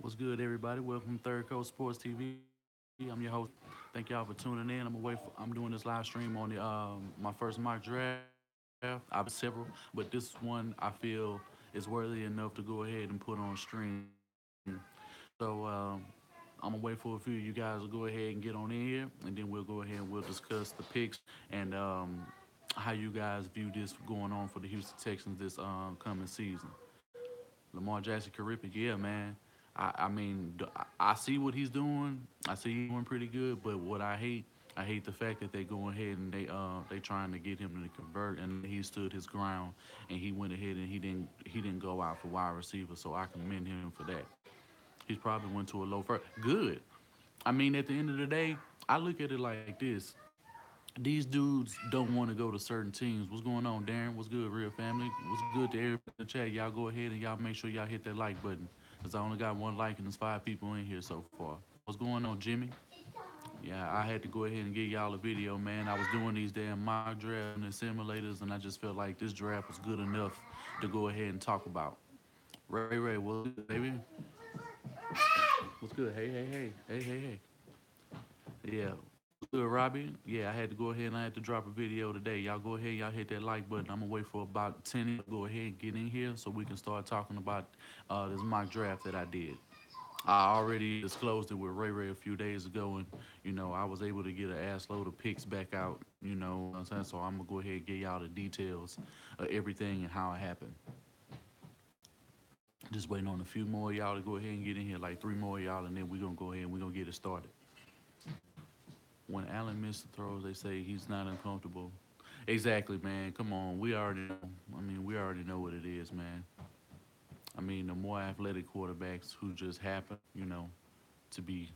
What's good, everybody? Welcome to Third Coast Sports TV. I'm your host. Thank y'all for tuning in. I'm doing this live stream on the my first mock draft. I've been several, but this one I feel is worthy enough to go ahead and put on stream. So I'm gonna wait for a few of you guys to go ahead and get on in here, and then we'll go ahead and we'll discuss the picks and how you guys view this going on for the Houston Texans this coming season. Lamar Jackson Carrippy, yeah, man. I see what he's doing. I see he's doing pretty good. But what I hate the fact that they go ahead and they trying to get him to convert, and he stood his ground, and he went ahead and he didn't go out for wide receiver. So I commend him for that. He's probably went to a low first. Good. I mean, at the end of the day, I look at it like this. These dudes don't want to go to certain teams. What's going on, Darren? What's good, real family? What's good to everybody in the chat? Y'all go ahead and y'all make sure y'all hit that like button. Because I only got one like and there's 5 people in here so far. What's going on, Jimmy? Yeah, I had to go ahead and get y'all a video, man. I was doing these damn mock drafts and the simulators, and I just felt like this draft was good enough to go ahead and talk about. Ray, what's good, baby? What's good? Hey. Yeah. Good, Robbie. Yeah, I had to go ahead and I had to drop a video today. Y'all go ahead, y'all hit that like button. I'm gonna wait for about 10. Go ahead and get in here so we can start talking about this mock draft that I did. I already disclosed it with Ray a few days ago, and I was able to get an ass load of picks back out. What I'm saying? So I'm gonna go ahead and get y'all the details of everything and how it happened. Just waiting on a few more of y'all to go ahead and get in here, like 3 more of y'all, and then we're gonna go ahead and we're gonna get it started. When Allen missed the throws, they say he's not uncomfortable. Exactly, man. Come on, we already know. I mean, we already know what it is, man. I mean, the more athletic quarterbacks who just happen, to be,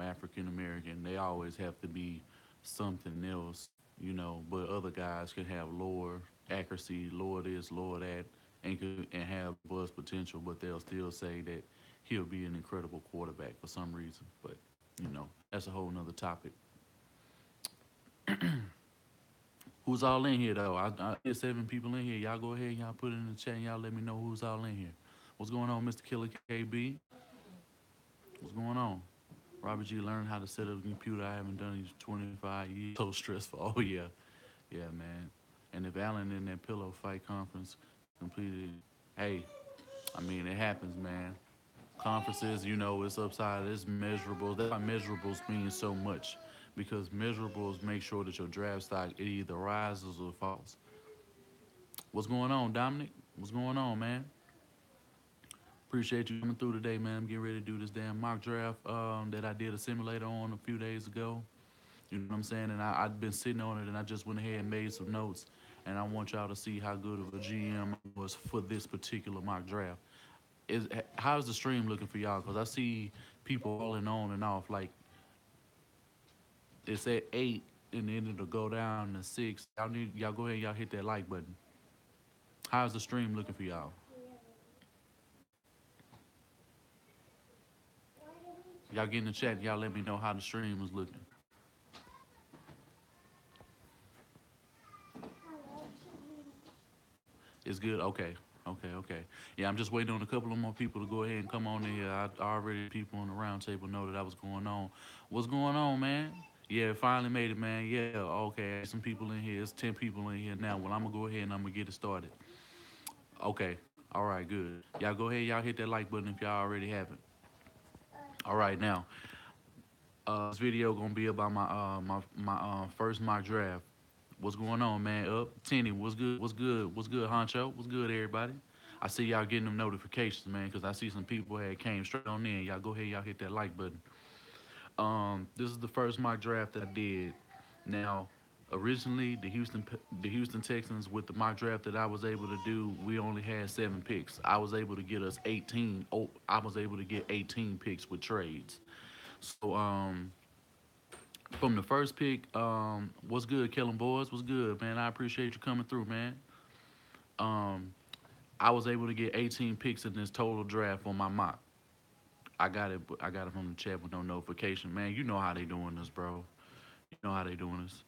African American, they always have to be something else, But other guys can have lower accuracy, lower this, lower that, and have buzz potential, but they'll still say that he'll be an incredible quarterback for some reason. But that's a whole nother topic. Who's all in here though? I get 7 people in here. Y'all go ahead and y'all put it in the chat and y'all let me know who's all in here. What's going on, Mr. Killer KB? What's going on? Robert G learned how to set up a computer. I haven't done it in 25 years. So stressful. Oh yeah. Yeah, man. And if Allen in that pillow fight conference completed, hey, I mean it happens, man. Conferences, it's upside, it's measurables. That's why measurables mean so much. Because measurables make sure that your draft stock it either rises or falls. What's going on, Dominic? What's going on, man? Appreciate you coming through today, man. I'm getting ready to do this damn mock draft that I did a simulator on a few days ago. You know what I'm saying? And I've been sitting on it, and I just went ahead and made some notes. And I want y'all to see how good of a GM I was for this particular mock draft. How's the stream looking for y'all? Because I see people rolling on and off. Like it's at 8, and then it'll go down to 6. Y'all go ahead, y'all hit that like button. How's the stream looking for y'all? Y'all get in the chat. Y'all let me know how the stream is looking. It's good. Okay. Yeah, I'm just waiting on a couple of more people to go ahead and come on in here. I already people on the round table know that I was going on. What's going on, man? Yeah, finally made it, man. Yeah, okay. Some people in here. It's 10 people in here now. Well, I'm gonna go ahead and I'm gonna get it started. Okay. All right, good. Y'all go ahead. Y'all hit that like button if y'all already haven't. All right, now this video gonna be about my first mock draft. What's going on, man? Up, Tenny. What's good? What's good, Honcho? What's good, everybody? I see y'all getting them notifications, man, because I see some people had came straight on in. Y'all go ahead, y'all hit that like button. This is the first mock draft that I did. Now, originally the Houston Texans with the mock draft that I was able to do, we only had 7 picks. I was able to get us 18. Oh, I was able to get 18 picks with trades. So from the first pick, what's good, Kellen Boys? What's good, man? I appreciate you coming through, man. Um, I was able to get 18 picks in this total draft on my mock. I got it from the chat with no notification, man. You know how they doing this, bro. You know how they doing this.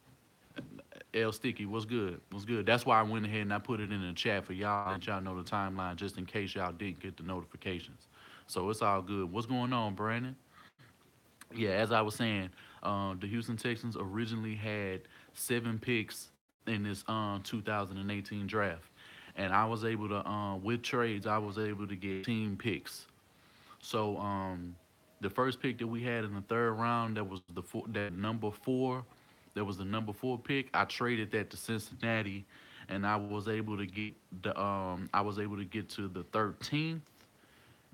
L Sticky, what's good? What's good? That's why I went ahead and I put it in the chat for y'all, let y'all know the timeline just in case y'all didn't get the notifications. So it's all good. What's going on, Brandon? Yeah, as I was saying, the Houston Texans originally had 7 picks in this 2018 draft, and I was able to with trades I was able to get team picks. So the first pick that we had in the third round, that was that number four, that was the number 4 pick. I traded that to Cincinnati, and I was able to get to the 13th,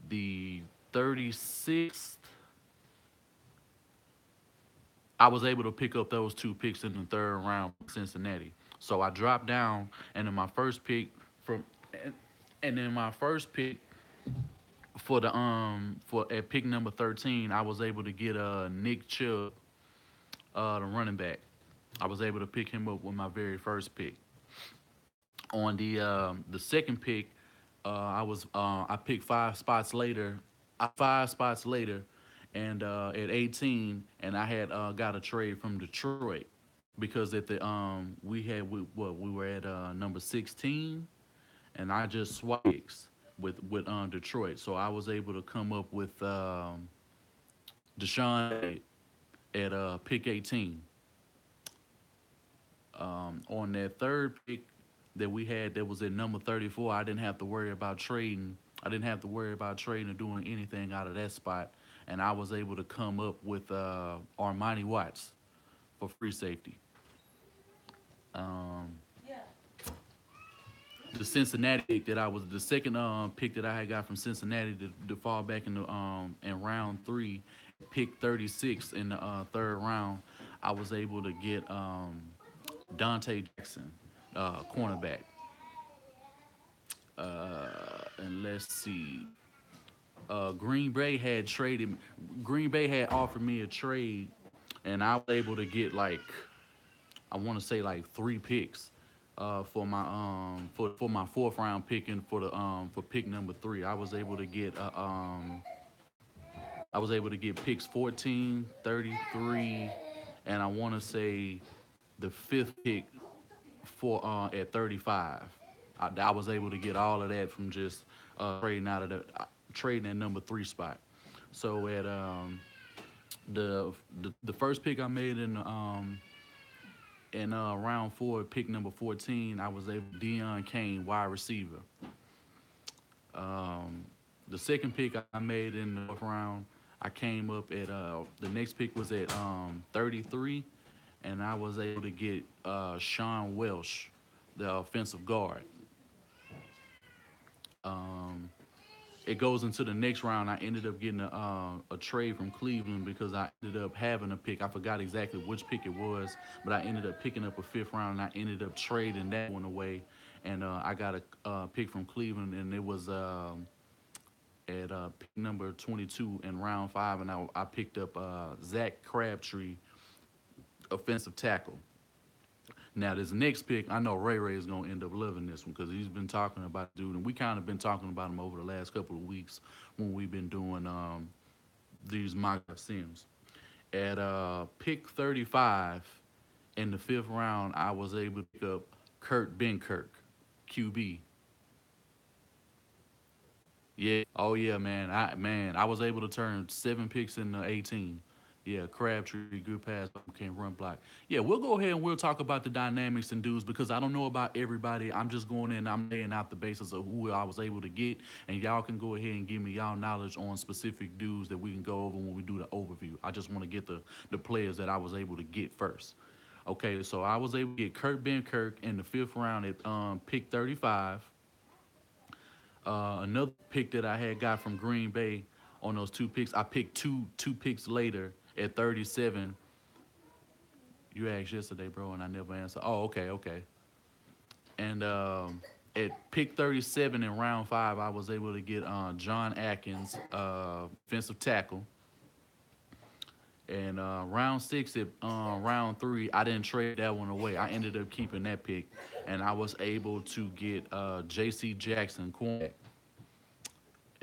the 36th. I was able to pick up those 2 picks in the third round from Cincinnati. So I dropped down, and then my first pick from, and, and then my first pick for at pick number 13, I was able to get Nick Chubb, the running back. I was able to pick him up with my very first pick. On the second pick, I picked 5 spots later, and at 18, and I had got a trade from Detroit because at the we were at number 16, and I just swapped picks with Detroit, so I was able to come up with DeShon Elliott at pick 18. On that third pick that we had, that was at number 34, I didn't have to worry about trading. I didn't have to worry about trading or doing anything out of that spot, and I was able to come up with Armani Watts for free safety. Um, the Cincinnati pick that I was the second pick that I had got from Cincinnati to fall back in round three, pick 36 in the third round. I was able to get Donte Jackson, cornerback. And let's see. Green Bay had traded. Green Bay had offered me a trade, and I was able to get like, I want to say like 3 picks for my fourth round pick and for pick number 3. I was able to get picks 14, 33, and I want to say the fifth pick for at 35. I was able to get all of that from just trading out of trading that number 3 spot. So at the first pick I made in round 4, pick number 14, I was able Deon Cain wide receiver. Um, the second pick I made in the fourth round, I came up at the next pick was at 33, and I was able to get Sean Welsh, the offensive guard. Um, it goes into the next round. I ended up getting a trade from Cleveland because I ended up having a pick. I forgot exactly which pick it was, but I ended up picking up a fifth round, and I ended up trading that one away. And I got a pick from Cleveland, and it was at pick number 22 in round 5, and I picked up Zach Crabtree, offensive tackle. Now this next pick, I know Ray Ray is gonna end up loving this one because he's been talking about dude, and we kind of been talking about him over the last couple of weeks when we've been doing these mock sims. At pick 35 in the fifth round, I was able to pick up Kurt Benkert QB. Yeah. Oh yeah, man. I was able to turn 7 picks into 18. Yeah, Crabtree, good pass, can't run block. Yeah, we'll go ahead and we'll talk about the dynamics and dudes because I don't know about everybody. I'm just going in, I'm laying out the basis of who I was able to get, and y'all can go ahead and give me y'all knowledge on specific dudes that we can go over when we do the overview. I just want to get the players that I was able to get first. Okay, so I was able to get Kurt Benkirk in the fifth round at pick 35. Another pick that I had got from Green Bay on those 2 picks, I picked two picks later at 37. You asked yesterday, bro, and I never answered. Oh, okay, okay. And at pick 37 in round 5, I was able to get John Atkins, defensive tackle. And round 6 at round 3, I didn't trade that one away. I ended up keeping that pick, and I was able to get J.C. Jackson, cornerback,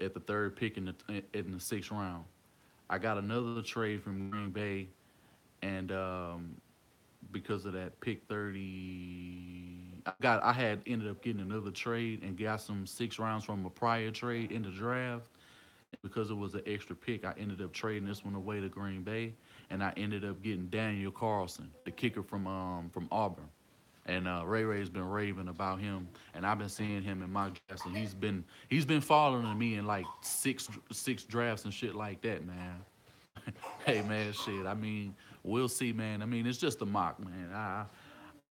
at the third pick in the 6th round. I got another trade from Green Bay, and because of that pick 30, I had ended up getting another trade and got some 6 rounds from a prior trade in the draft, Because it was an extra pick, I ended up trading this one away to Green Bay, and I ended up getting Daniel Carlson, the kicker from Auburn. And Ray Ray's been raving about him, and I've been seeing him in mock drafts, and he's been following me in like six drafts and shit like that, man. Hey man, shit. I mean, we'll see, man. I mean, it's just a mock, man.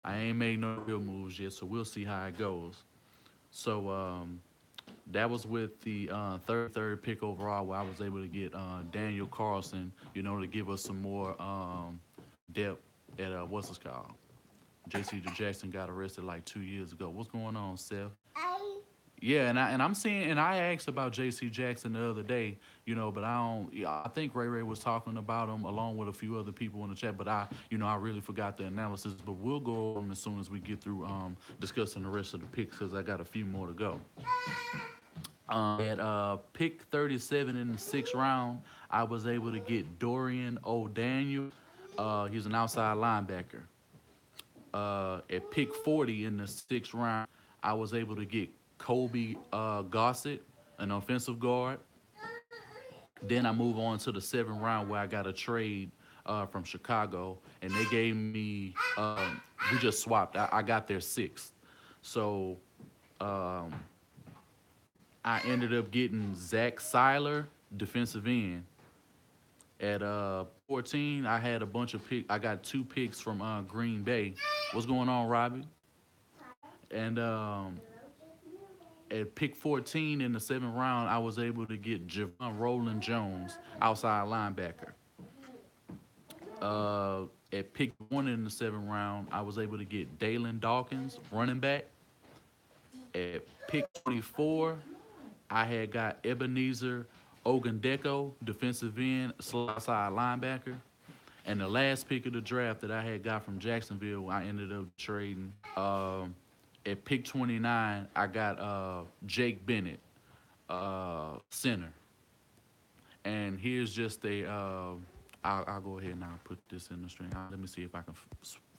I ain't made no real moves yet, so we'll see how it goes. So that was with the third pick overall, where I was able to get Daniel Carlson, to give us some more depth at what's it called? JC Jackson got arrested like 2 years ago. What's going on, Seth? Yeah, and I'm seeing, and I asked about J.C. Jackson the other day, but I don't. Yeah, I think Ray Ray was talking about him along with a few other people in the chat, but I really forgot the analysis. But we'll go over them as soon as we get through discussing the rest of the picks, because I got a few more to go. At pick 37 in the sixth round, I was able to get Dorian O'Daniel. He's an outside linebacker. At pick 40 in the sixth round, I was able to get Colby Gossett, an offensive guard. Then I move on to the seventh round, where I got a trade from Chicago, and they gave me, we just swapped. I got their sixth. So I ended up getting Zach Sieler, defensive end. At 14, I had a bunch of picks. I got two picks from Green Bay. What's going on, Robbie? And at pick 14 in the seventh round, I was able to get JaVon RollandJones, outside linebacker. At pick 1 in the seventh round, I was able to get Dalyn Dawkins, running back. At pick 24, I had got Ebenezer Ogundeko, defensive end, outside linebacker. And the last pick of the draft that I had got from Jacksonville, I ended up trading. At pick 29, I got Jake Bennett, center. And here's just I'll go ahead and I'll put this in the stream. Let me see if I can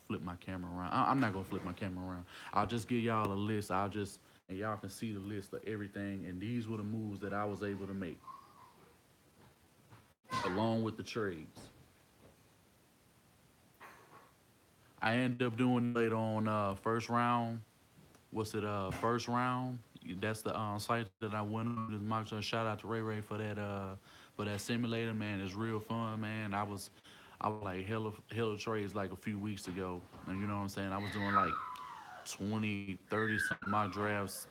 flip my camera around. I'm not going to flip my camera around. I'll just give y'all a list. And y'all can see the list of everything. And these were the moves that I was able to make, along with the trades. I ended up doing later on first round. First round? That's the site that I went on. This mock draft. Shout out to Ray Ray for that simulator, man. It's real fun, man. I was like hella trades like a few weeks ago, and you know what I'm saying. I was doing like 20, 30 something mock drafts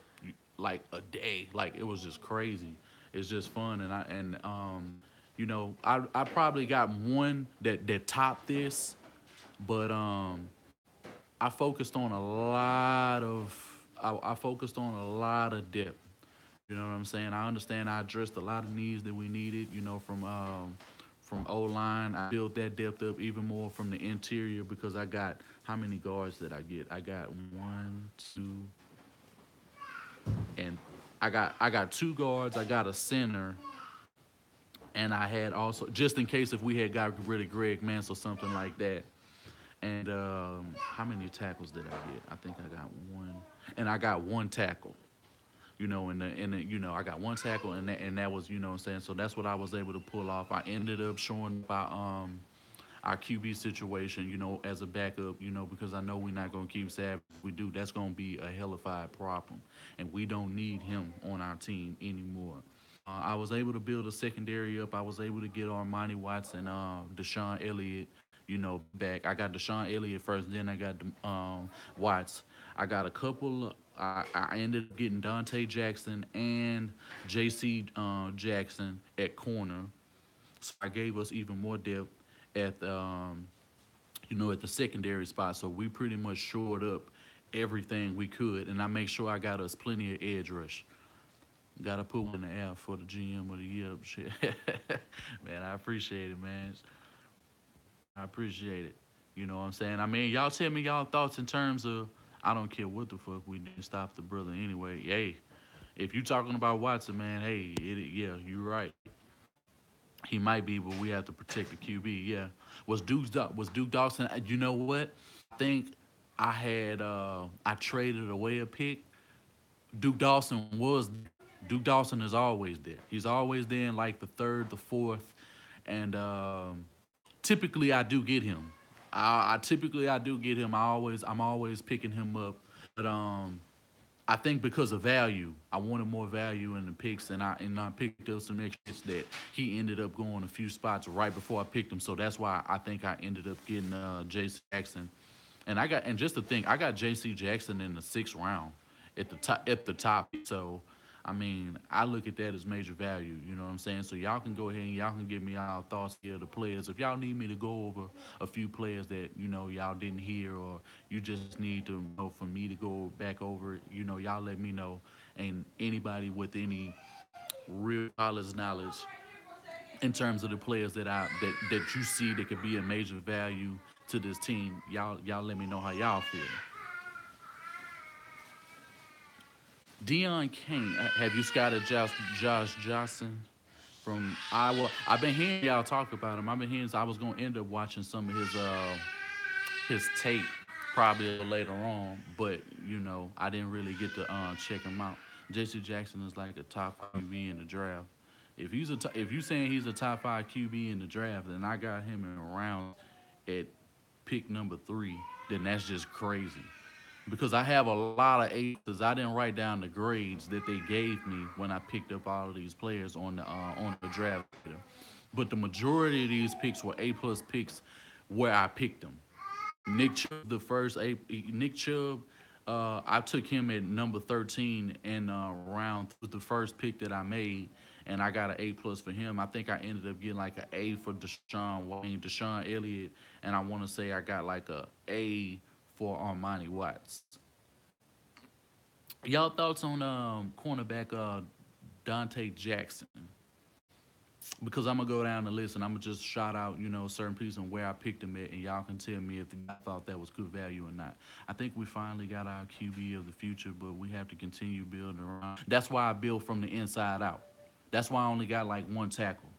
like a day. Like it was just crazy. It's just fun, and I probably got one that topped this, but I focused on a lot of I focused on a lot of depth. You know what I'm saying? I understand I addressed a lot of needs that we needed, from O-line. I built that depth up even more from the interior, because I got, how many guards did I get? I got one, two, and I got two guards, I got a center, and I had also, just in case if we had got rid of Greg Mansell, something like that. And how many tackles did I get? I think I got one, and I got one tackle. I got one tackle, and that was, what I'm saying. So that's what I was able to pull off. I ended up showing by our QB situation, as a backup, because I know we're not gonna keep Savage. If we do, that's gonna be a hellified problem, and we don't need him on our team anymore. I was able to build a secondary up. I was able to get Armani Watts and DeShon Elliott, back. I got DeShon Elliott first, then I got Watts. I got a couple. I ended up getting Donte Jackson and J.C. Jackson at corner. So I gave us even more depth at at the secondary spot. So we pretty much shored up everything we could, and I make sure I got us plenty of edge rush. Gotta put one in the air for the GM of the year. Shit. Man, I appreciate it, man. I appreciate it. You know what I'm saying? I mean, y'all tell me y'all thoughts in terms of, I don't care what the fuck we didn't stop the brother anyway. Hey, if you talking about Watson, man, hey, yeah, you're right. He might be, but we have to protect the QB. Yeah, was Duke Dawson? You know what? I think I traded away a pick. Duke Dawson was. Duke Dawson is always there. He's always there in like the third, the fourth, and typically I do get him. I typically I do get him. I'm always picking him up, but I think because of value, I wanted more value in the picks, and I picked up some extras that he ended up going a few spots right before I picked him. So that's why I think I ended up getting J.C. Jackson, and just to think, I got J.C. Jackson in the sixth round at the top. So I mean, I look at that as major value. You know what I'm saying? So y'all can go ahead and y'all can give me y'all thoughts here, the players. If y'all need me to go over a few players that y'all didn't hear, or you just need to know for me to go back over it, y'all let me know. And anybody with any real college knowledge in terms of the players that you see that could be a major value to this team, y'all let me know how y'all feel. Deon Cain, have you scouted Josh Johnson from Iowa? I've been hearing y'all talk about him. I've been hearing. I was gonna end up watching some of his tape probably later on, but I didn't really get to check him out. J.C. Jackson is like a top QB in the draft. If you saying he's a top five QB in the draft, then I got him in round at pick number 3. Then that's just crazy because I have a lot of aces. I didn't write down the grades that they gave me when I picked up all of these players on the draft. But the majority of these picks were A+ picks where I picked them. Nick Chubb, the first A. Nick Chubb, I took him at number 13 in round was the first pick that I made, and I got an A+ for him. I think I ended up getting like an A for DeShon Elliott, and I want to say I got like a A for Armani Watts. Y'all thoughts on cornerback Donte Jackson? Because I'm gonna go down the list and I'm gonna just shout out, certain pieces and where I picked them at, and y'all can tell me if I thought that was good value or not. I think we finally got our QB of the future, but we have to continue building around. That's why I build from the inside out. That's why I only got like one tackle.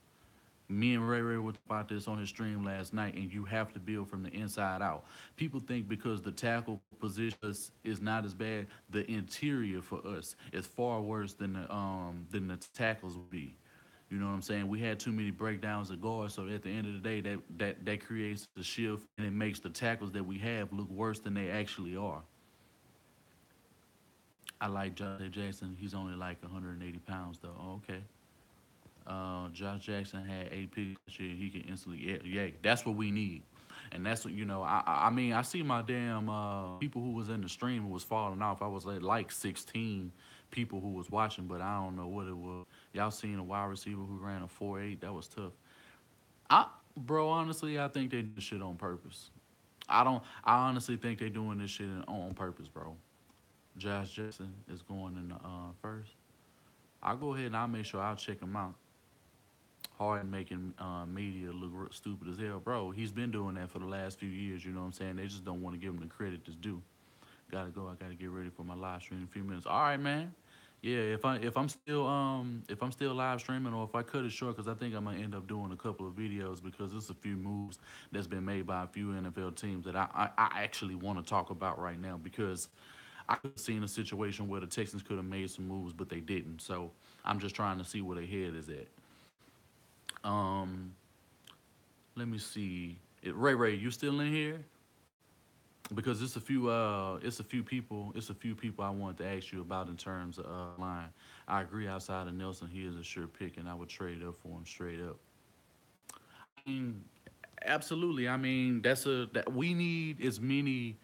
Me and Ray were about this on his stream last night, and you have to build from the inside out. People think because the tackle position is not as bad, the interior for us is far worse than the tackles would be. You know what I'm saying? We had too many breakdowns of guards, so at the end of the day, that creates the shift, and it makes the tackles that we have look worse than they actually are. I like Josh Jackson. He's only like 180 pounds, though. Oh, okay. Josh Jackson had 8 picks this year. He can instantly, yeah, that's what we need. And that's what, I mean, I see my damn people who was in the stream who was falling off. I was like 16 people who was watching, but I don't know what it was. Y'all seen a wide receiver who ran a 4.8? That was tough. Bro, honestly, I think they do this shit on purpose. I honestly think they doing this shit on purpose, bro. Josh Jackson is going in the first. I'll go ahead and I'll make sure I'll check him out. Hard making media look stupid as hell, bro. He's been doing that for the last few years. You know what I'm saying? They just don't want to give him the credit that's due. Gotta go. I gotta get ready for my live stream in a few minutes. All right, man. Yeah, if I'm still live streaming, or if I cut it short, because I think I'm gonna end up doing a couple of videos, because there's a few moves that's been made by a few NFL teams that I actually want to talk about right now, because I could have seen a situation where the Texans could have made some moves, but they didn't. So I'm just trying to see where their head is at. Um, Let me see. Ray, you still in here? Because it's a few people I wanted to ask you about in terms of line. I agree. Outside of Nelson, he is a sure pick, and I would trade up for him straight up. I mean, absolutely. I mean, that we need as many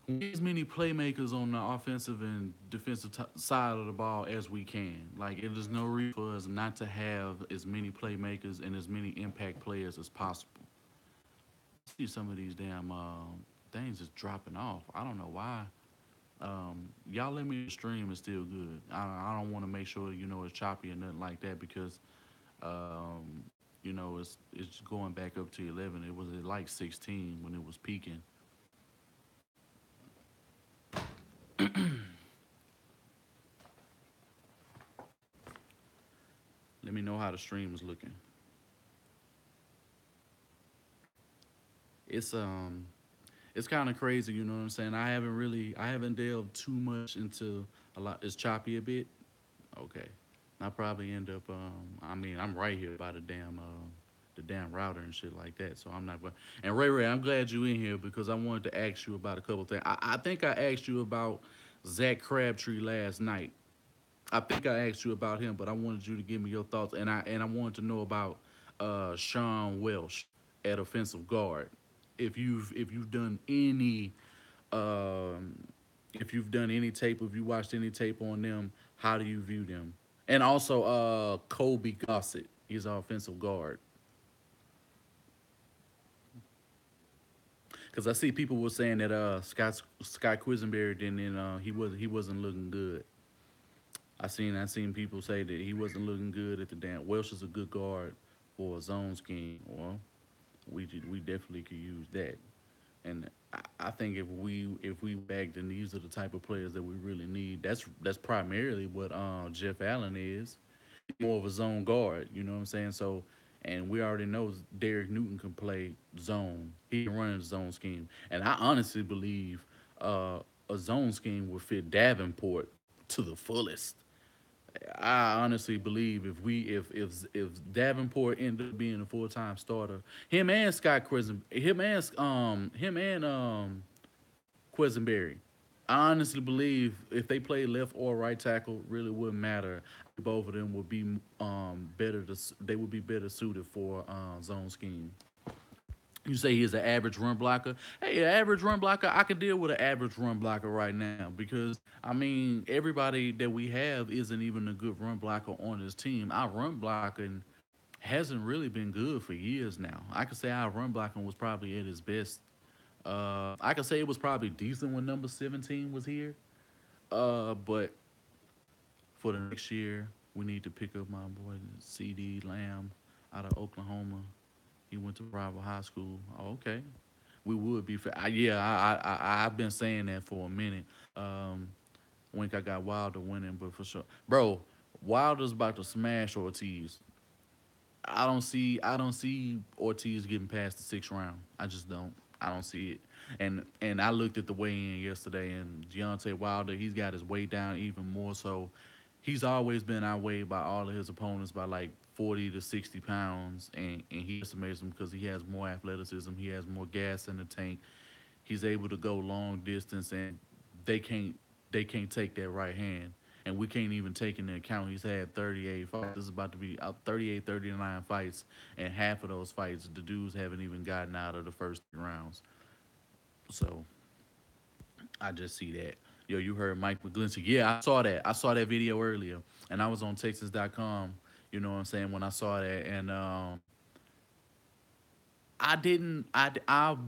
playmakers on the offensive and defensive side of the ball as we can. Like, it is no reason for us not to have as many playmakers and as many impact players as possible. See some of these damn things is dropping off. I don't know why. Y'all let me stream is still good. I don't want to make sure it's choppy or nothing like that, because um, it's going back up to 11. It was at like 16 when it was peaking. Let me know how the stream is looking. It's it's kind of crazy, what I'm saying? I haven't delved too much into a lot. It's choppy a bit. Okay. I probably end up. I mean, I'm right here by the damn router and shit like that. So I'm not going. And Ray, I'm glad you in here because I wanted to ask you about a couple things. I think I asked you about Zach Crabtree last night. I think I asked you about him, but I wanted you to give me your thoughts, and I wanted to know about Sean Welsh at offensive guard. If you've done any um, if you've done any tape, if you watched any tape on them, how do you view them? And also Colby Gossett, he's our offensive guard. Because I see people were saying that Scott Quisenberry didn't he wasn't looking good. I seen people say that he wasn't looking good at the damn. Welsh is a good guard for a zone scheme. Well, we definitely could use that. And I think if we bagged and these are the type of players that we really need. That's primarily what Jeff Allen is. He's more of a zone guard. You know what I'm saying? So, and we already know Derek Newton can play zone. He can run a zone scheme. And I honestly believe a zone scheme would fit Davenport to the fullest. I honestly believe if Davenport ended up being a full time starter, him and Quisenberry, I honestly believe if they played left or right tackle, really wouldn't matter. Both of them would be better. They would be better suited for zone scheme. You say he's an average run blocker. Hey, an average run blocker, I can deal with an average run blocker right now because I mean everybody that we have isn't even a good run blocker on this team. Our run blocking hasn't really been good for years now. I could say our run blocking was probably at its best. I could say it was probably decent when number 17 was here. But for the next year, we need to pick up my boy CD Lamb out of Oklahoma. He went to rival high school. Oh, okay, we would be fair. Yeah, I've been saying that for a minute. Um, Wink, I got Wilder winning, but for sure, bro, Wilder's about to smash Ortiz. I don't see Ortiz getting past the sixth round. I just don't. I don't see it. And I looked at the weigh in yesterday, and Deontay Wilder, he's got his weight down even more. So he's always been outweighed by all of his opponents by like 40 to 60 pounds, and he estimates him because he has more athleticism, he has more gas in the tank. He's able to go long distance, and they can't they can't take that right hand. And we can't even take into account he's had 38 fights. This is about to be 38, 39 fights, and half of those fights, the dudes haven't even gotten out of the first 3 rounds. So I just see that. Yo, you heard Mike McGlinchey. Yeah, I saw that. I saw that video earlier, and I was on Texans.com. You know what I'm saying when I saw that, and I didn't. I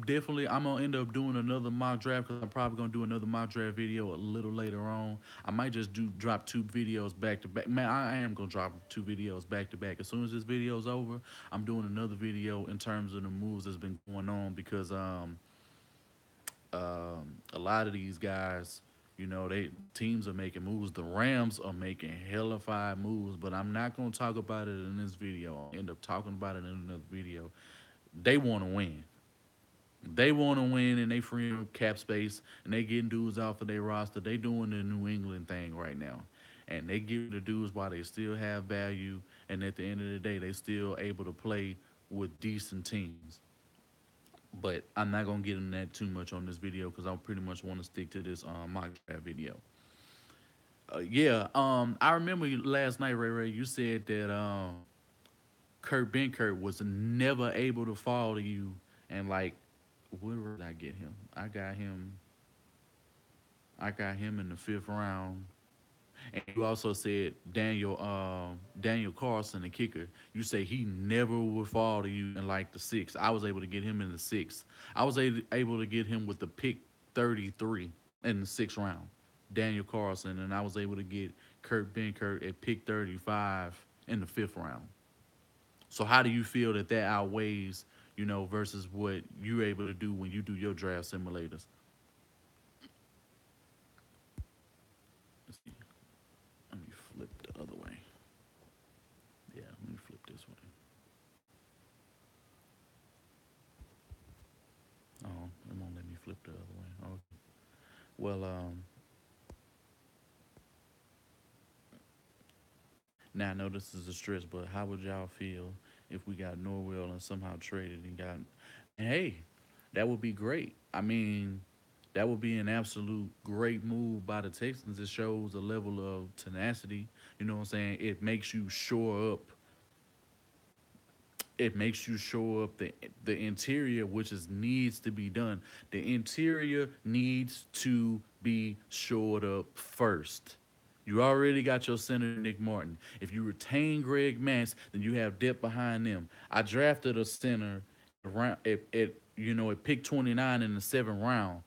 definitely. I'm gonna end up doing another mock draft because I'm probably gonna do another mock draft video a little later on. I might just do drop 2 videos back to back. Man, I am gonna drop 2 videos back to back. As soon as this video's over, I'm doing another video in terms of the moves that's been going on because a lot of these guys, they teams are making moves. The Rams are making hellified moves, but I'm not gonna talk about it in this video. I'll end up talking about it in another video. They want to win. They want to win, and they free up cap space, and they getting dudes off of their roster. They doing the New England thing right now, and they give the dudes while they still have value, and at the end of the day, they still able to play with decent teams. But I'm not gonna get into that too much on this video because I pretty much want to stick to this mock draft video. Yeah, I remember last night, Ray. You said that Kurt Benkert was never able to fall to you, and like, where did I get him? I got him in the fifth round. And you also said Daniel Carlson, the kicker. You say he never would fall to you in like the sixth. I was able to get him in the sixth. I was able to get him with the pick 33 in the sixth round. Daniel Carlson, and I was able to get Kurt Benkert at pick 35 in the fifth round. So how do you feel that that outweighs, versus what you're able to do when you do your draft simulators? Let's see. Let me flip the other way. Yeah, let me flip this way. Oh, it won't let me flip the other way. Oh, well, Now I know this is a stretch, but how would y'all feel if we got Norwell and somehow traded and got? And hey, that would be great. I mean, that would be an absolute great move by the Texans. It shows a level of tenacity. You know what I'm saying? It makes you shore up the interior, which is needs to be done. The interior needs to be shored up first. You already got your center Nick Martin. If you retain Greg Mance, then you have depth behind them. I drafted a center around at pick 29 in the seventh round.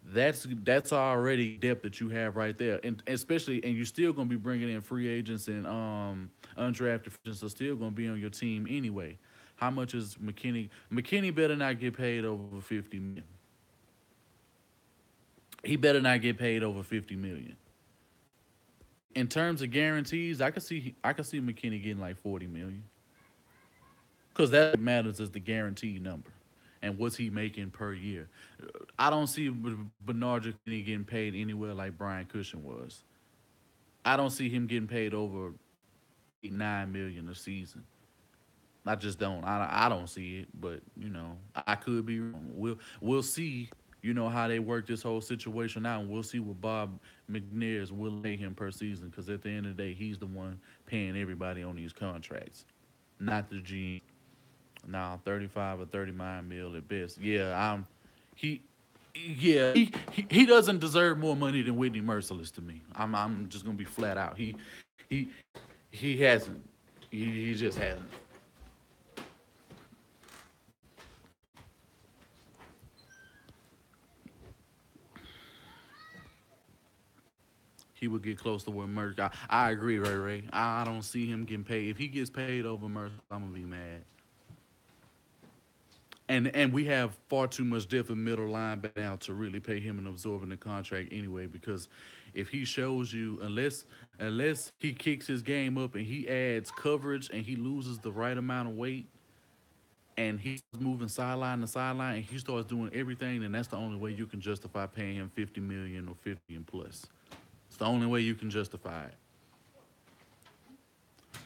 That's already depth that you have right there, and especially, and you're still gonna be bringing in free agents and undrafted free agents are still gonna be on your team anyway. How much is McKinney? McKinney better not get paid over 50 million. He better not get paid over 50 million. In terms of guarantees, I could see McKinney getting like 40 million, because that matters is the guaranteed number and what's he making per year. I don't see Bernard getting paid anywhere like Brian Cushing was. I don't see him getting paid over 9 million a season. I just don't. I don't see it, but I could be wrong. We'll see. How they work this whole situation out, and we'll see what Bob McNair's will pay him per season. Because at the end of the day, he's the one paying everybody on these contracts, not the G. Now 35 or 39 mil at best. He he doesn't deserve more money than Whitney Merciless to me. I'm just gonna be flat out. He he hasn't. He just hasn't. He would get close to where Merc. I agree, Ray Ray. I don't see him getting paid. If he gets paid over Merc, I'm gonna be mad. And we have far too much depth in middle linebacker now to really pay him and absorbing the contract anyway. Because if he shows you, unless he kicks his game up and he adds coverage and he loses the right amount of weight and he's moving sideline to sideline and he starts doing everything, then that's the only way you can justify paying him 50 million or 50 and plus. It's the only way you can justify it.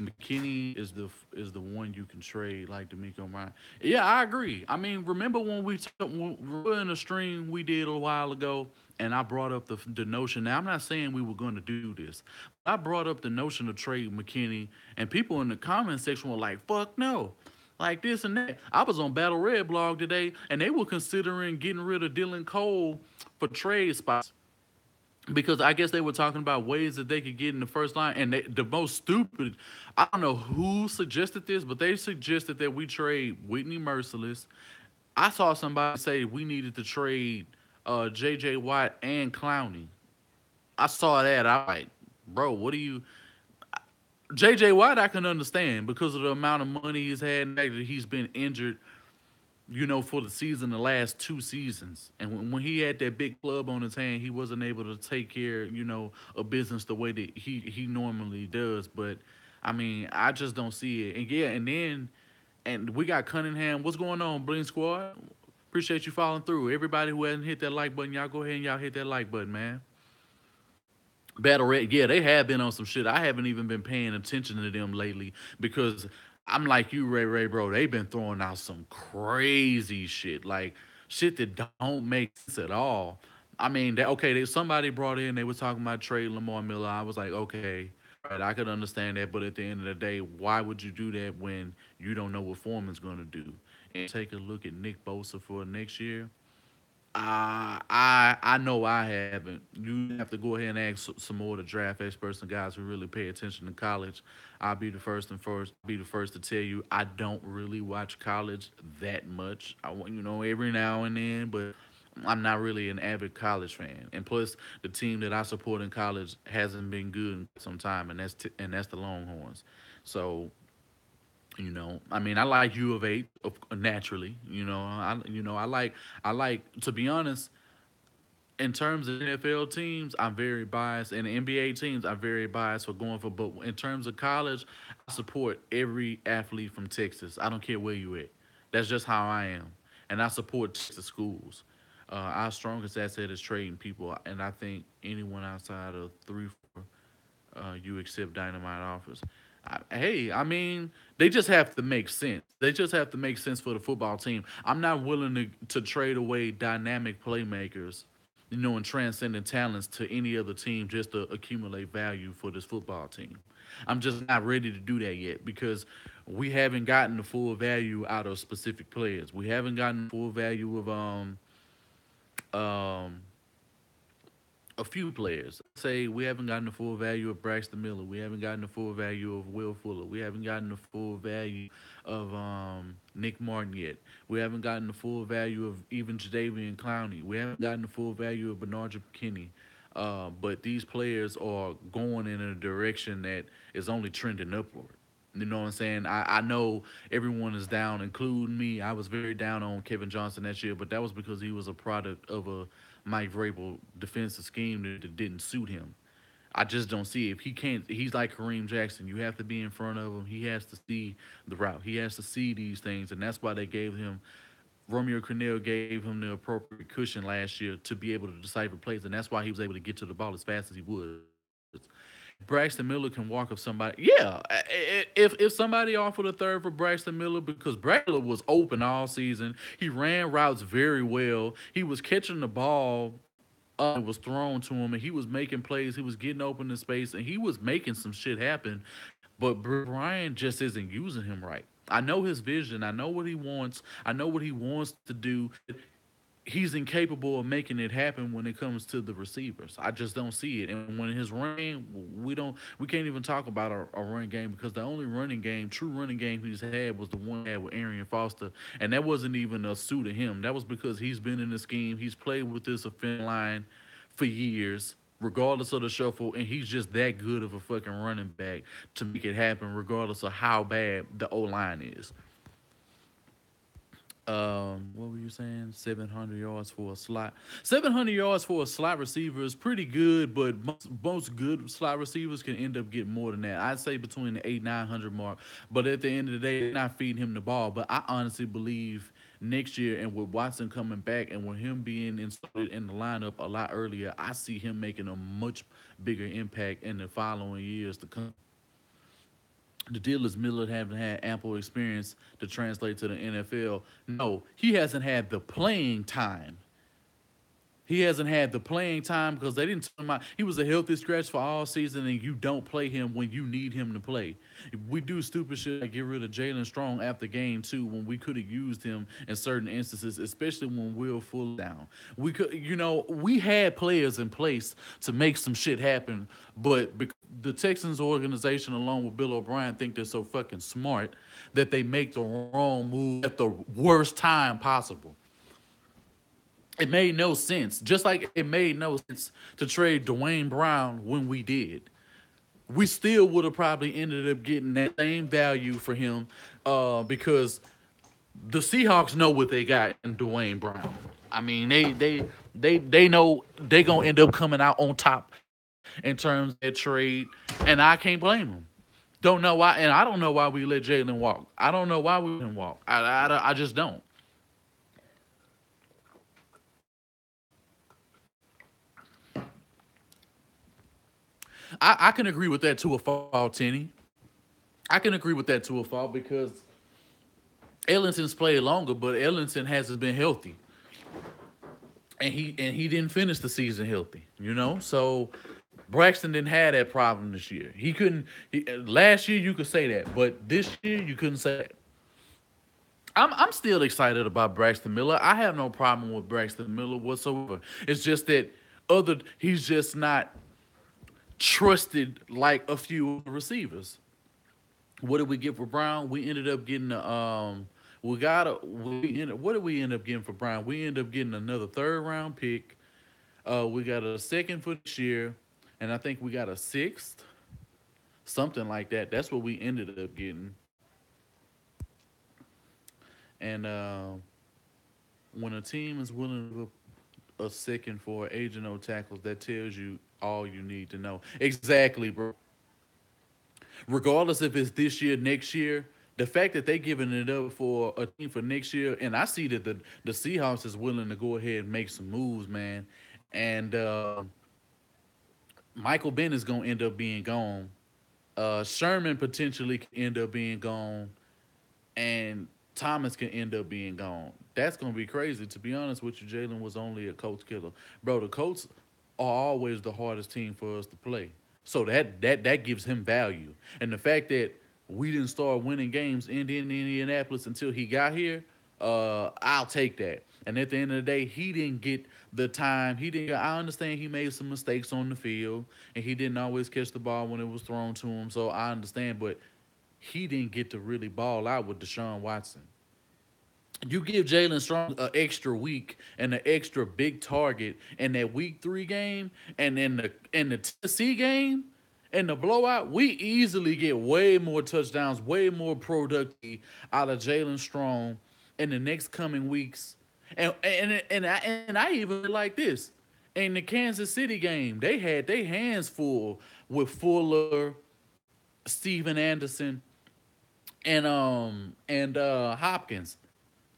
McKinney is the one you can trade like D'Amico Ryan. Yeah, I agree. I mean, remember when we were in a stream we did a while ago, and I brought up the notion. Now I'm not saying we were going to do this. I brought up the notion of trade McKinney, and people in the comment section were like, "Fuck no." Like this and that. I was on Battle Red blog today, and they were considering getting rid of Dylan Cole for trade spots because I guess they were talking about ways that they could get in the first line. And the most stupid, I don't know who suggested this, but they suggested that we trade Whitney Merciless. I saw somebody say we needed to trade J.J. Watt and Clowney. I saw that. I was like, bro, what do you? J.J. Watt, I can understand because of the amount of money he's had and that he's been injured for the season, the last two seasons. And when he had that big club on his hand, he wasn't able to take care, of business the way that he normally does. But I mean, I just don't see it. And yeah, and we got Cunningham. What's going on, Bling Squad? Appreciate you following through. Everybody who hasn't hit that like button, y'all go ahead and y'all hit that like button, man. Battle Red, yeah, they have been on some shit. I haven't even been paying attention to them lately because I'm like you, Ray Ray, bro. They've been throwing out some crazy shit, like shit that don't make sense at all. I mean, somebody brought in, they were talking about trade Lamar Miller. I was like, okay, right, I could understand that, but at the end of the day, why would you do that when you don't know what Foreman's gonna do? And take a look at Nick Bosa for next year. I know I haven't. You have to go ahead and ask some more of the draft experts and guys who really pay attention to college. I'll be the first be the first to tell you I don't really watch college that much. Every now and then, but I'm not really an avid college fan. And plus, the team that I support in college hasn't been good in some time, and that's the Longhorns. So I mean, I like U of A naturally. I like to be honest. In terms of NFL teams, I'm very biased, and NBA teams, I'm very biased for going for. But in terms of college, I support every athlete from Texas. I don't care where you at. That's just how I am, and I support Texas schools. Our strongest asset is trading people, and I think anyone outside of 3, 4 you accept dynamite offers. Hey, I mean, they just have to make sense. They just have to make sense for the football team. I'm not willing to trade away dynamic playmakers, and transcendent talents to any other team just to accumulate value for this football team. I'm just not ready to do that yet because we haven't gotten the full value out of specific players. We haven't gotten the full value of um a few players. Say we haven't gotten the full value of Braxton Miller. We haven't gotten the full value of Will Fuller. We haven't gotten the full value of Nick Martin yet. We haven't gotten the full value of even Jadeveon Clowney. We haven't gotten the full value of Bernard McKinney. But these players are going in a direction that is only trending upward. You know what I'm saying? I know everyone is down, including me. I was very down on Kevin Johnson that year, but that was because he was a product of a Mike Vrabel defensive scheme that didn't suit him. I just don't see it. If he can't, he's like Kareem Jackson. You have to be in front of him. He has to see the route. He has to see these things, and that's why they gave him. Romeo Crennel gave him the appropriate cushion last year to be able to decipher plays, and that's why he was able to get to the ball as fast as he was. If Braxton Miller can walk up somebody, yeah. If somebody offered a third for Braxton Miller because Braxton Miller was open all season, he ran routes very well. He was catching the ball it was thrown to him, and he was making plays. He was getting open in space, and he was making some shit happen. But Brian just isn't using him right. I know his vision. I know what he wants. I know what he wants to do. He's incapable of making it happen when it comes to the receivers. I just don't see it. And when his run game, we can't even talk about a run game because the only true running game he's had was the one he had with Arian Foster, and that wasn't even a suit of him. That was because he's been in the scheme. He's played with this offensive line for years, regardless of the shuffle, and he's just that good of a fucking running back to make it happen, regardless of how bad the O line is. What were you saying? 700 yards for a slot. 700 yards for a slot receiver is pretty good, but most good slot receivers can end up getting more than that. I'd say between the 800-900 mark. But at the end of the day, they're not feeding him the ball. But I honestly believe next year, and with Watson coming back, and with him being installed in the lineup a lot earlier, I see him making a much bigger impact in the following years to come. The deal is Miller haven't had ample experience to translate to the NFL. No, he hasn't had the playing time. He hasn't had the playing time because they didn't tell him out. He was a healthy scratch for all season, and you don't play him when you need him to play. We do stupid shit like get rid of Jalen Strong after game two when we could have used him in certain instances, especially when Will Fuller down. We could, we had players in place to make some shit happen, but the Texans organization, along with Bill O'Brien, think they're so fucking smart that they make the wrong move at the worst time possible. It made no sense. Just like it made no sense to trade Dwayne Brown when we did. We still would have probably ended up getting that same value for him because the Seahawks know what they got in Dwayne Brown. I mean, they know they gonna end up coming out on top in terms of that trade, and I can't blame them. Don't know why, and I don't know why we let Jalen walk. I don't know why we let him walk. I just don't. I can agree with that to a fault, Tenny. I can agree with that to a fault because Ellington's played longer, but Ellington hasn't been healthy, and he didn't finish the season healthy. So Braxton didn't have that problem this year. He couldn't. Last year you could say that, but this year you couldn't say that. I'm still excited about Braxton Miller. I have no problem with Braxton Miller whatsoever. It's just that he's just not trusted like a few receivers. What did we get for Brown? We ended up getting what did we end up getting for Brown? We ended up getting another third round pick. We got a second for this year, and I think we got a sixth, something like that. That's what we ended up getting. And when a team is willing to give a second for agent O tackles, that tells you all you need to know. Exactly, bro. Regardless if it's this year, next year, the fact that they giving it up for a team for next year, and I see that the Seahawks is willing to go ahead and make some moves, man. And Michael Bennett's gonna end up being gone. Sherman potentially can end up being gone, and Thomas can end up being gone. That's gonna be crazy. To be honest with you, Jalen was only a coach killer, bro. The Colts are always the hardest team for us to play, so that gives him value. And the fact that we didn't start winning games in Indianapolis until he got here, I'll take that. And at the end of the day, he didn't get the time. He didn't. I understand he made some mistakes on the field, and he didn't always catch the ball when it was thrown to him. So I understand, but he didn't get to really ball out with Deshaun Watson. You give Jalen Strong an extra week and an extra big target in that week 3 game, and in the Tennessee game and the blowout, we easily get way more touchdowns, way more productive out of Jalen Strong in the next coming weeks. And I even like this. In the Kansas City game, they had their hands full with Fuller, Steven Anderson, and Hopkins.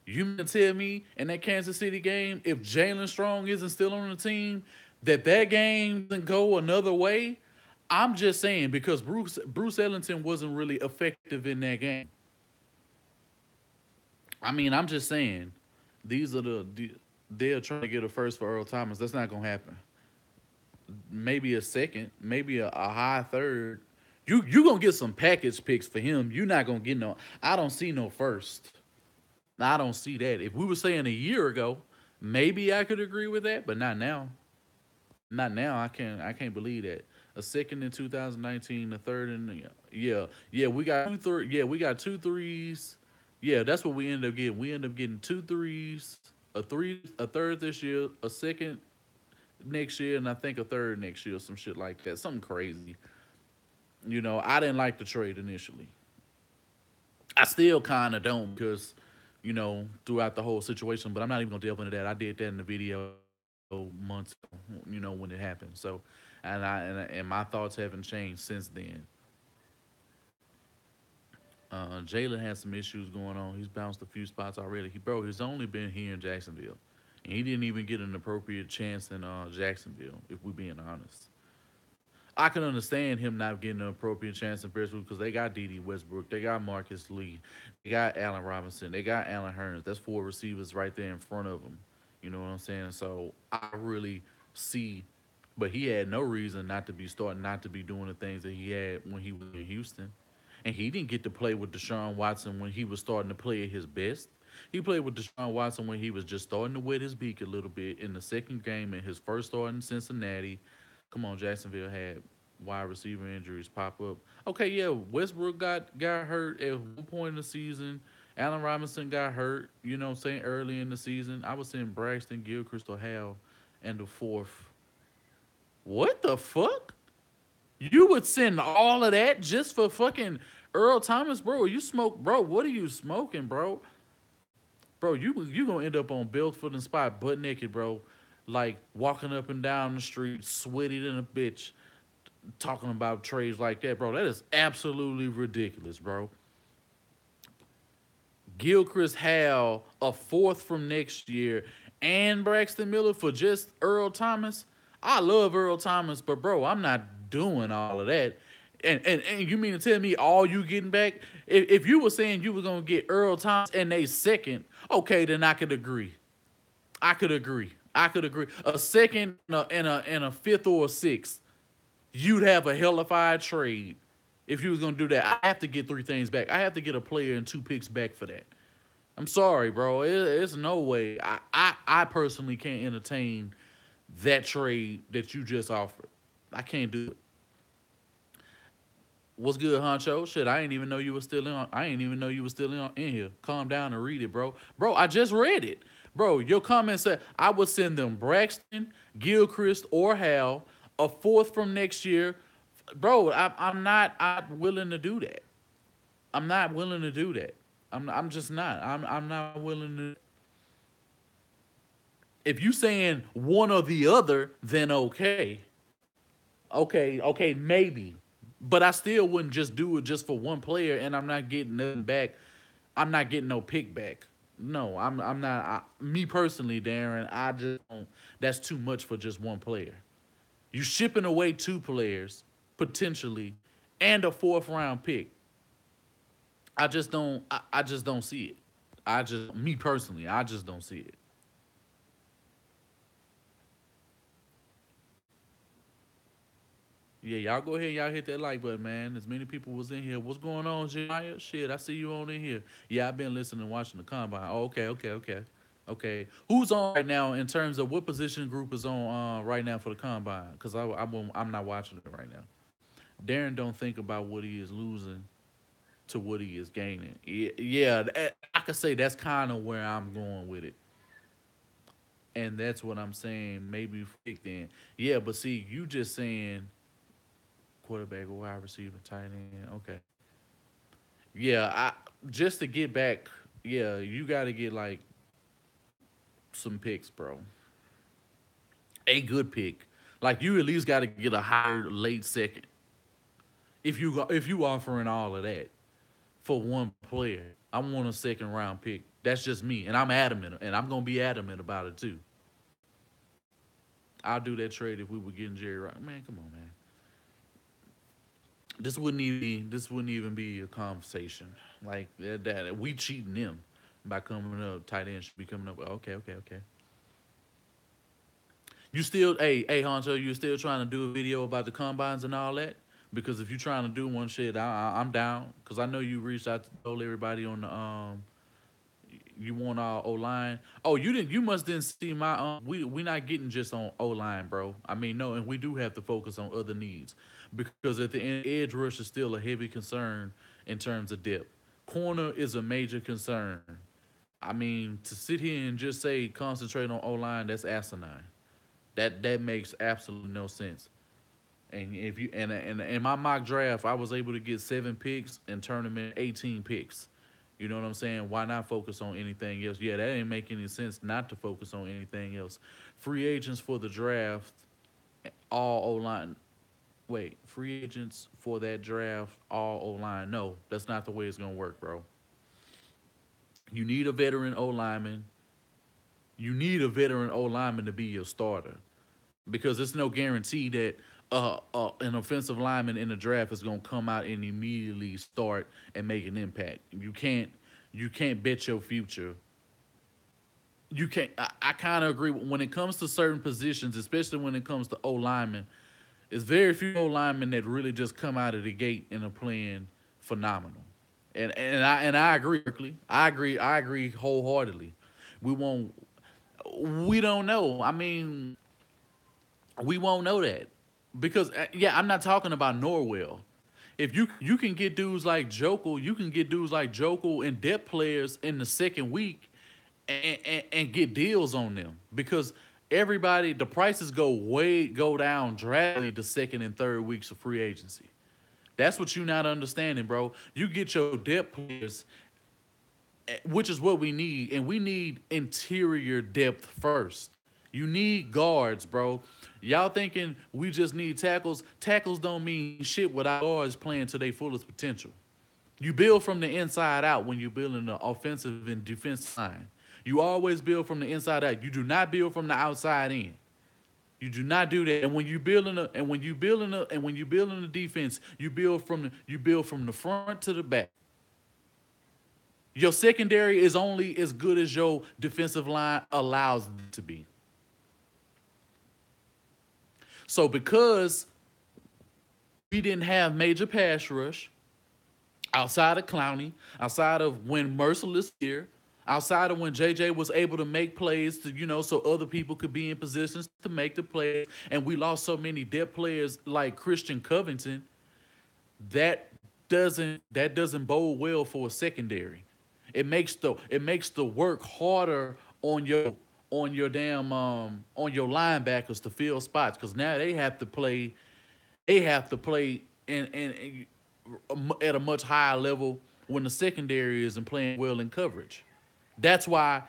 You mean to tell me in that Kansas City game, if Jalen Strong isn't still on the team, that game doesn't go another way? I'm just saying because Bruce Ellington wasn't really effective in that game. I mean, I'm just saying these are they're trying to get a first for Earl Thomas. That's not gonna happen. Maybe a second, maybe a high third. You gonna get some package picks for him. You're not gonna get no. I don't see no first. I don't see that. If we were saying a year ago, maybe I could agree with that, but not now. Not now. I can't believe that. A second in 2019, a third in yeah. We got we got two threes. Yeah, that's what we ended up getting. We ended up getting two threes, a third this year, a second next year, and I think a third next year, some shit like that. Something crazy. I didn't like the trade initially. I still kind of don't because, throughout the whole situation, but I'm not even going to delve into that. I did that in the video months ago, when it happened. So, and my thoughts haven't changed since then. Jalen has some issues going on. He's bounced a few spots already. He's only been here in Jacksonville, and he didn't even get an appropriate chance in Jacksonville. If we're being honest, I can understand him not getting an appropriate chance in Pittsburgh because they got D.D. Westbrook, they got Marcus Lee, they got Allen Robinson, they got Allen Hurns. That's four receivers right there in front of him. You know what I'm saying? So I really see, but he had no reason not to be starting, not to be doing the things that he had when he was in Houston. And he didn't get to play with Deshaun Watson when he was starting to play at his best. He played with Deshaun Watson when he was just starting to wet his beak a little bit in the second game in his first start in Cincinnati. Come on, Jacksonville had wide receiver injuries pop up. Okay, yeah, Westbrook got hurt at one point in the season. Allen Robinson got hurt, what I'm saying, early in the season. I was saying Braxton, Gilchrist, or Hal, and the fourth. What the fuck? You would send all of that just for fucking Earl Thomas, bro? You smoke, bro? What are you smoking, bro? Bro, you gonna end up on Belfort and Spot butt naked, bro. Like walking up and down the street, sweaty than a bitch, talking about trades like that, bro. That is absolutely ridiculous, bro. Gilchrist Hal, a fourth from next year, and Braxton Miller for just Earl Thomas. I love Earl Thomas, but bro, I'm not doing all of that. And you mean to tell me all you getting back? If you were saying you were gonna get Earl Thomas and they second, okay, then I could agree. I could agree. I could agree. A second and a fifth or a sixth, you'd have a hellified trade if you was gonna do that. I have to get three things back. I have to get a player and two picks back for that. I'm sorry, bro. It's no way. I personally can't entertain that trade that you just offered. I can't do it. What's good, Honcho? Shit, I ain't even know you were still in. I ain't even know you were still in here. Calm down and read it, bro. Bro, I just read it. Bro, your comment said I would send them Braxton, Gilchrist, or Hal, a fourth from next year. Bro, I'm not willing to do that. I'm not willing to do that. I'm just not. I'm not willing to. If you saying one or the other, then okay. Okay, maybe. But I still wouldn't just do it just for one player, and I'm not getting nothing back. I'm not getting no pick back. No, I'm not. Me personally, Darren, I just don't. That's too much for just one player. You shipping away 2 players potentially and a 4th round pick. I just don't see it. Me personally, I just don't see it. Yeah, y'all go ahead, y'all hit that like button, man. As many people was in here. What's going on, Jeremiah? Shit, I see you on in here. Yeah, I've been listening and watching the combine. Oh, okay. Who's on right now in terms of what position group is on right now for the combine? Because I'm not watching it right now. Darren don't think about what he is losing to what he is gaining. Yeah, I could say that's kind of where I'm going with it. And that's what I'm saying. Maybe pick then. Yeah, but see, you just saying quarterback, wide receiver, tight end. Okay. Yeah, I just to get back. Yeah, you got to get like some picks, bro. A good pick. Like you at least got to get a higher late second. If you offering all of that for one player, I want a second-round pick. That's just me, and I'm adamant, and I'm gonna be adamant about it too. I'll do that trade if we were getting Jerry Rice. Man, come on, man. This wouldn't even be a conversation. Like that we cheating them by coming up. Tight end should be coming up. Okay. You still, hey, Honcho, you still trying to do a video about the combines and all that? Because if you're trying to do one, shit, I'm down. Because I know you reached out to told everybody on the you want our O line. Oh, you didn't. You must didn't see my we not getting just on O line, bro. I mean, no, and we do have to focus on other needs because at the end, edge rush is still a heavy concern in terms of depth. Corner is a major concern. I mean, to sit here and just say concentrate on O line, that's asinine. That makes absolutely no sense. And if you and in my mock draft, I was able to get 7 picks and turn them in 18 picks. You know what I'm saying? Why not focus on anything else? Yeah, that ain't make any sense not to focus on anything else. Free agents for the draft, all O line. Wait, free agents for that draft, all O line. No, that's not the way it's gonna work, bro. You need a veteran O lineman. You need a veteran O lineman to be your starter because it's no guarantee that an offensive lineman in the draft is gonna come out and immediately start and make an impact. You can't bet your future. You can't. I kind of agree when it comes to certain positions, especially when it comes to O linemen. It's very few O linemen that really just come out of the gate and are playing phenomenal. And I agree. I agree wholeheartedly. We won't. We don't know. I mean, we won't know that because yeah, I'm not talking about Norwell. If you can get dudes like Jokel, you can get dudes like Jokel and depth players in the second week and get deals on them because everybody the prices go down drastically the second and third weeks of free agency. That's what you're not understanding, bro. You get your depth players, which is what we need, and we need interior depth first. You need guards, bro. Y'all thinking we just need tackles? Tackles don't mean shit without guards playing to their fullest potential. You build from the inside out when you're building the offensive and defensive line. You always build from the inside out. You do not build from the outside in. You do not do that. And when you building a and when you building a and when you building a defense, you build from the front to the back. Your secondary is only as good as your defensive line allows them to be. So because we didn't have major pass rush outside of Clowney, outside of when Merciless here, outside of when JJ was able to make plays to, so other people could be in positions to make the play, and we lost so many depth players like Christian Covington, that doesn't bode well for a secondary. It makes the work harder on your linebackers to fill spots because now they have to play in at a much higher level when the secondary isn't playing well in coverage. That's why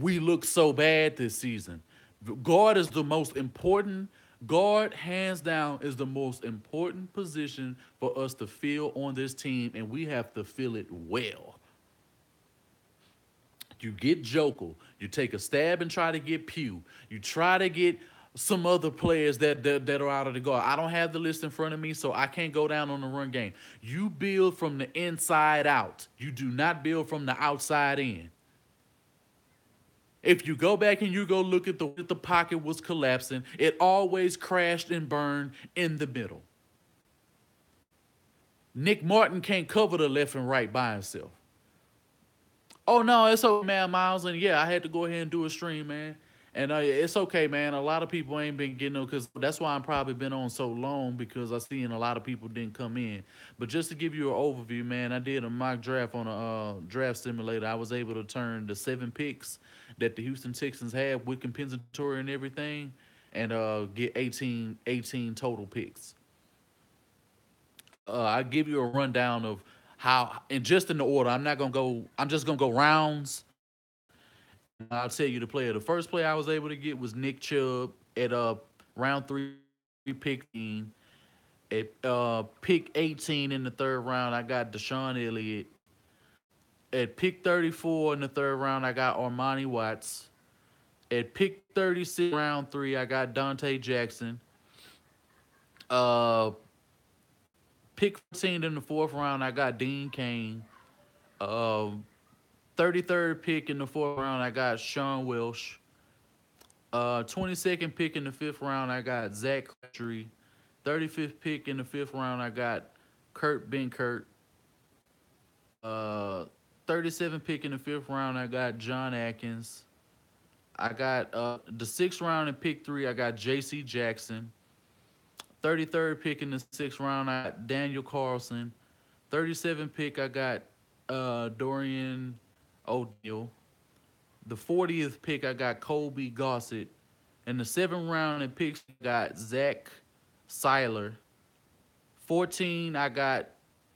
we look so bad this season. Guard is the most important. Guard, hands down, is the most important position for us to fill on this team, and we have to fill it well. You get Jokel. You take a stab and try to get Pugh. You try to get some other players that are out of the guard. I don't have the list in front of me, so I can't go down on the run game. You build from the inside out. You do not build from the outside in. If you go back and you go look at the pocket was collapsing, it always crashed and burned in the middle. Nick Martin can't cover the left and right by himself. Oh no, it's okay, man, Miles. And yeah, I had to go ahead and do a stream, man. And it's okay, man. A lot of people ain't been getting them because that's why I'm probably been on so long because I seen a lot of people didn't come in. But just to give you an overview, man, I did a mock draft on a draft simulator. I was able to turn the 7 picks that the Houston Texans had with compensatory and everything, and get 18 total picks. I give you a rundown of how, and just in the order. I'm not gonna go. I'm just gonna go rounds. I'll tell you the player. The first player I was able to get was Nick Chubb at round 3, pick 18. At pick 18 in the third round, I got DeShon Elliott. At pick 34 in the third round, I got Armani Watts. At pick 36, round 3, I got Donte Jackson. Pick 14 in the fourth round, I got Deon Cain. 33rd pick in the fourth round, I got Sean Welsh. 22nd pick in the fifth round, I got Zach Crabtree. 35th pick in the fifth round, I got Kurt Benkert. 37th pick in the fifth round, I got John Atkins. I got the sixth round in pick 3, I got J.C. Jackson. 33rd pick in the sixth round, I got Daniel Carlson. 37th pick, I got Dorian O'Daniel. The 40th pick, I got Colby Gossett. In the seventh round in picks, I got Zach Sieler. 14, I got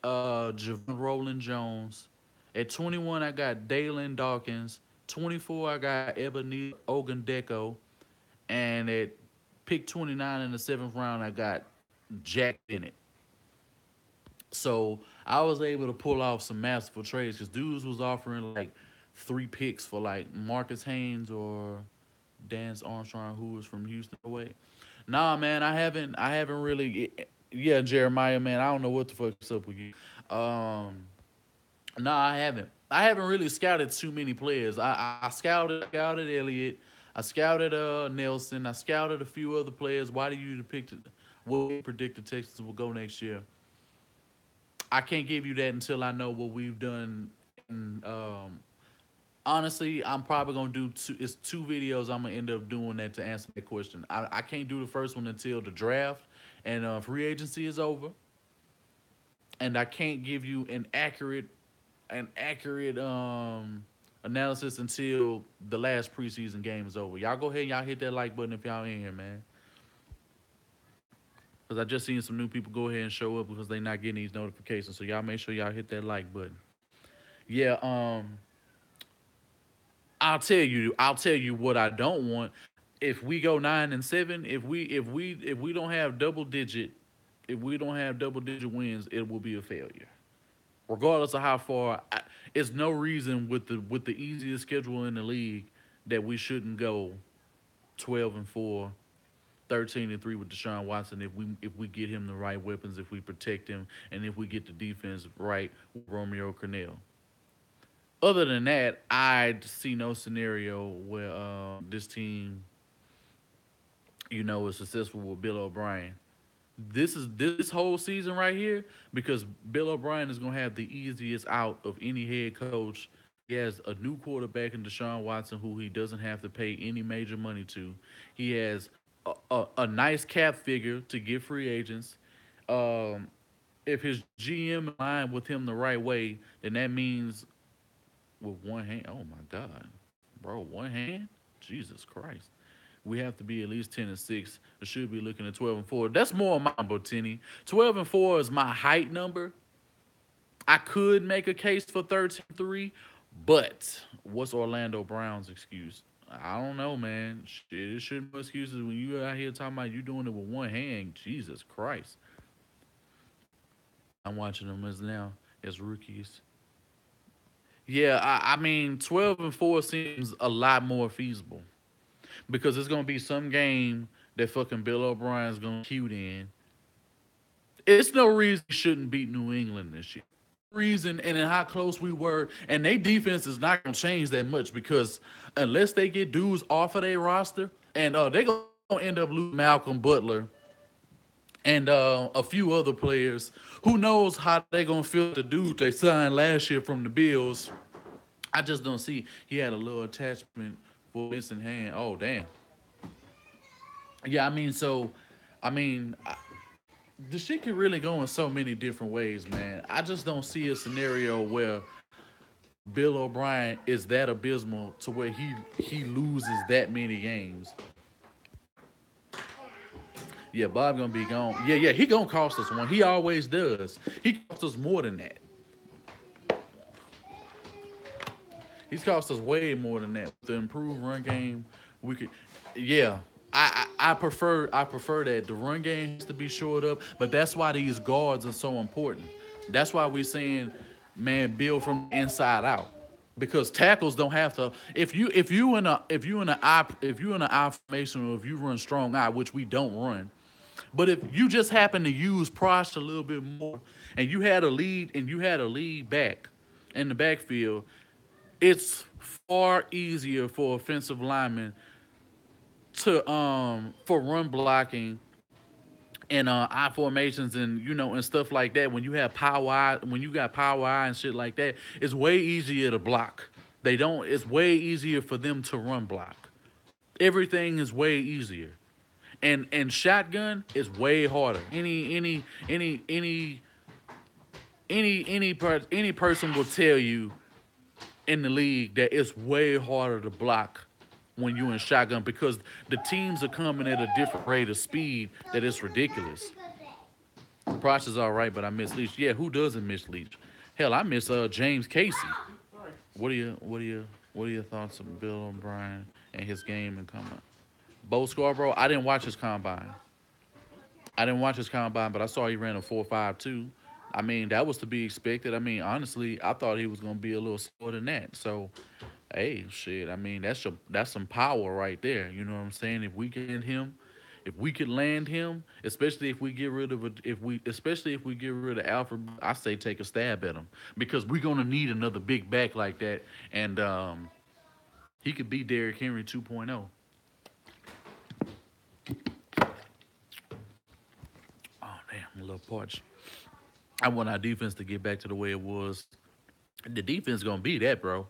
JaVon RollandJones. At 21, I got Dalyn Dawkins. 24, I got Ebenezer Ogundeko. And at pick 29 in the seventh round, I got Jake Bennett. So I was able to pull off some masterful trades because dudes was offering like 3 picks for like Marcus Haynes or Dance Armstrong, who was from Houston away. Nah, man, I haven't really. Yeah, Jeremiah, man, I don't know what the fuck's up with you. Um, nah, I haven't. I haven't really scouted too many players. I scouted Elliott. I scouted Nelson. I scouted a few other players. Why do you depict what we predict the Texans will go next year? I can't give you that until I know what we've done. And, honestly, I'm probably gonna do two. It's 2 videos. I'm gonna end up doing that to answer that question. I can't do the first one until the draft and free agency is over, and I can't give you an accurate analysis until the last preseason game is over. Y'all go ahead, y'all hit that like button if y'all in here, man. Because I just seen some new people go ahead and show up because they not getting these notifications. So y'all make sure y'all hit that like button. Yeah, I'll tell you what I don't want. If we go 9-7, if we don't have double digit wins, it will be a failure. Regardless of how far, it's no reason with the easiest schedule in the league that we shouldn't go 12-4, 13-3 with Deshaun Watson if we get him the right weapons, if we protect him, and if we get the defense right with Romeo Cornell. Other than that, I see no scenario where this team, is successful with Bill O'Brien. This whole season right here because Bill O'Brien is gonna have the easiest out of any head coach. He has a new quarterback in Deshaun Watson who he doesn't have to pay any major money to. He has a nice cap figure to get free agents. Um, if his GM aligned with him the right way, then that means with one hand. Oh my God, bro, one hand. Jesus Christ. We have to be at least 10-6. I should be looking at 12-4. That's more my number, Tenny. 12-4 is my height number. I could make a case for 13-3, but what's Orlando Brown's excuse? I don't know, man. Shit, it shouldn't be excuses when you out here talking about you doing it with one hand. Jesus Christ. I'm watching them as now as rookies. Yeah, I mean, 12-4 seems a lot more feasible because it's gonna be some game that fucking Bill O'Brien's gonna cute in. It's no reason he shouldn't beat New England this year. Reason and in how close we were, and their defense is not gonna change that much because unless they get dudes off of their roster, and they gonna end up losing Malcolm Butler and a few other players. Who knows how they gonna feel the dude they signed last year from the Bills. I just don't see. He had a little attachment for missing hand. Oh damn. Yeah, I mean, so, I mean, the shit can really go in so many different ways, man. I just don't see a scenario where Bill O'Brien is that abysmal to where he loses that many games. Yeah, Bob gonna be gone. Yeah, he gonna cost us one. He always does. He cost us more than that. He's cost us way more than that. The improved run game, we could. Yeah, I prefer that the run game has to be shored up. But that's why these guards are so important. That's why we're saying, man, build from the inside out. Because tackles don't have to. If you in an I formation, or if you run strong I, which we don't run, but if you just happen to use Prosh a little bit more, and you had a lead back in the backfield, it's far easier for offensive linemen to for run blocking and I formations and and stuff like that. When you got power eye and shit like that, it's way easier to block. It's way easier for them to run block. Everything is way easier. And shotgun is way harder. Any person will tell you in the league that it's way harder to block when you're in shotgun because the teams are coming at a different rate of speed that it's ridiculous. Prosh is all right, but I miss Leach. Yeah, who doesn't miss Leach? Hell, I miss James Casey. What are your thoughts on Bill O'Brien and his game and coming? Bo Scarborough, I didn't watch his combine. But I saw he ran a 4.52. I mean, that was to be expected. I mean, honestly, I thought he was going to be a little slower than that. So, hey, shit. I mean, that's some power right there. You know what I'm saying? If we could land him, especially if we get rid of Alfred, I say take a stab at him because we're going to need another big back like that, and he could be Derrick Henry 2.0. Oh damn, I'm a little parched. I want our defense to get back to the way it was. The defense is gonna be that, bro.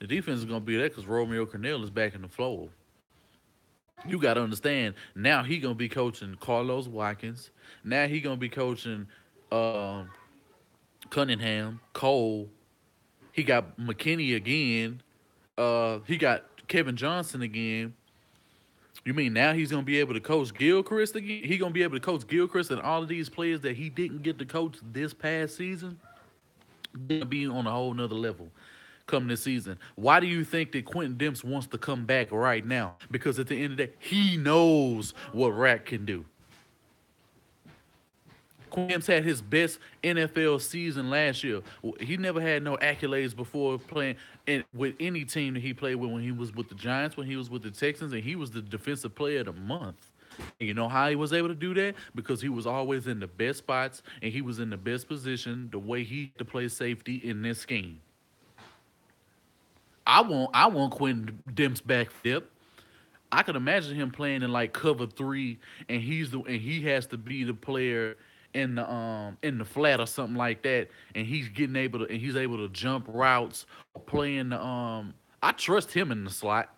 The defense is gonna be that because Romeo Cornell is back in the floor. You gotta understand. Now he gonna be coaching Carlos Watkins. Now he gonna be coaching Cunningham, Cole. He got McKinney again. He got Kevin Johnson again. You mean now he's going to be able to coach Gilchrist again? He's going to be able to coach Gilchrist and all of these players that he didn't get to coach this past season? They're going to be on a whole nother level come this season. Why do you think that Quentin Demps wants to come back right now? Because at the end of the day, he knows what Rack can do. Quim's had his best NFL season last year. He never had no accolades before playing with any team that he played with when he was with the Giants, when he was with the Texans, and he was the defensive player of the month. And you know how he was able to do that? Because he was always in the best spots and he was in the best position the way he had to play safety in this scheme. I want Quentin Demps back flip. I could imagine him playing in like cover 3 and he has to be the player in the flat or something like that, and he's able to jump routes, playing the I trust him in the slot.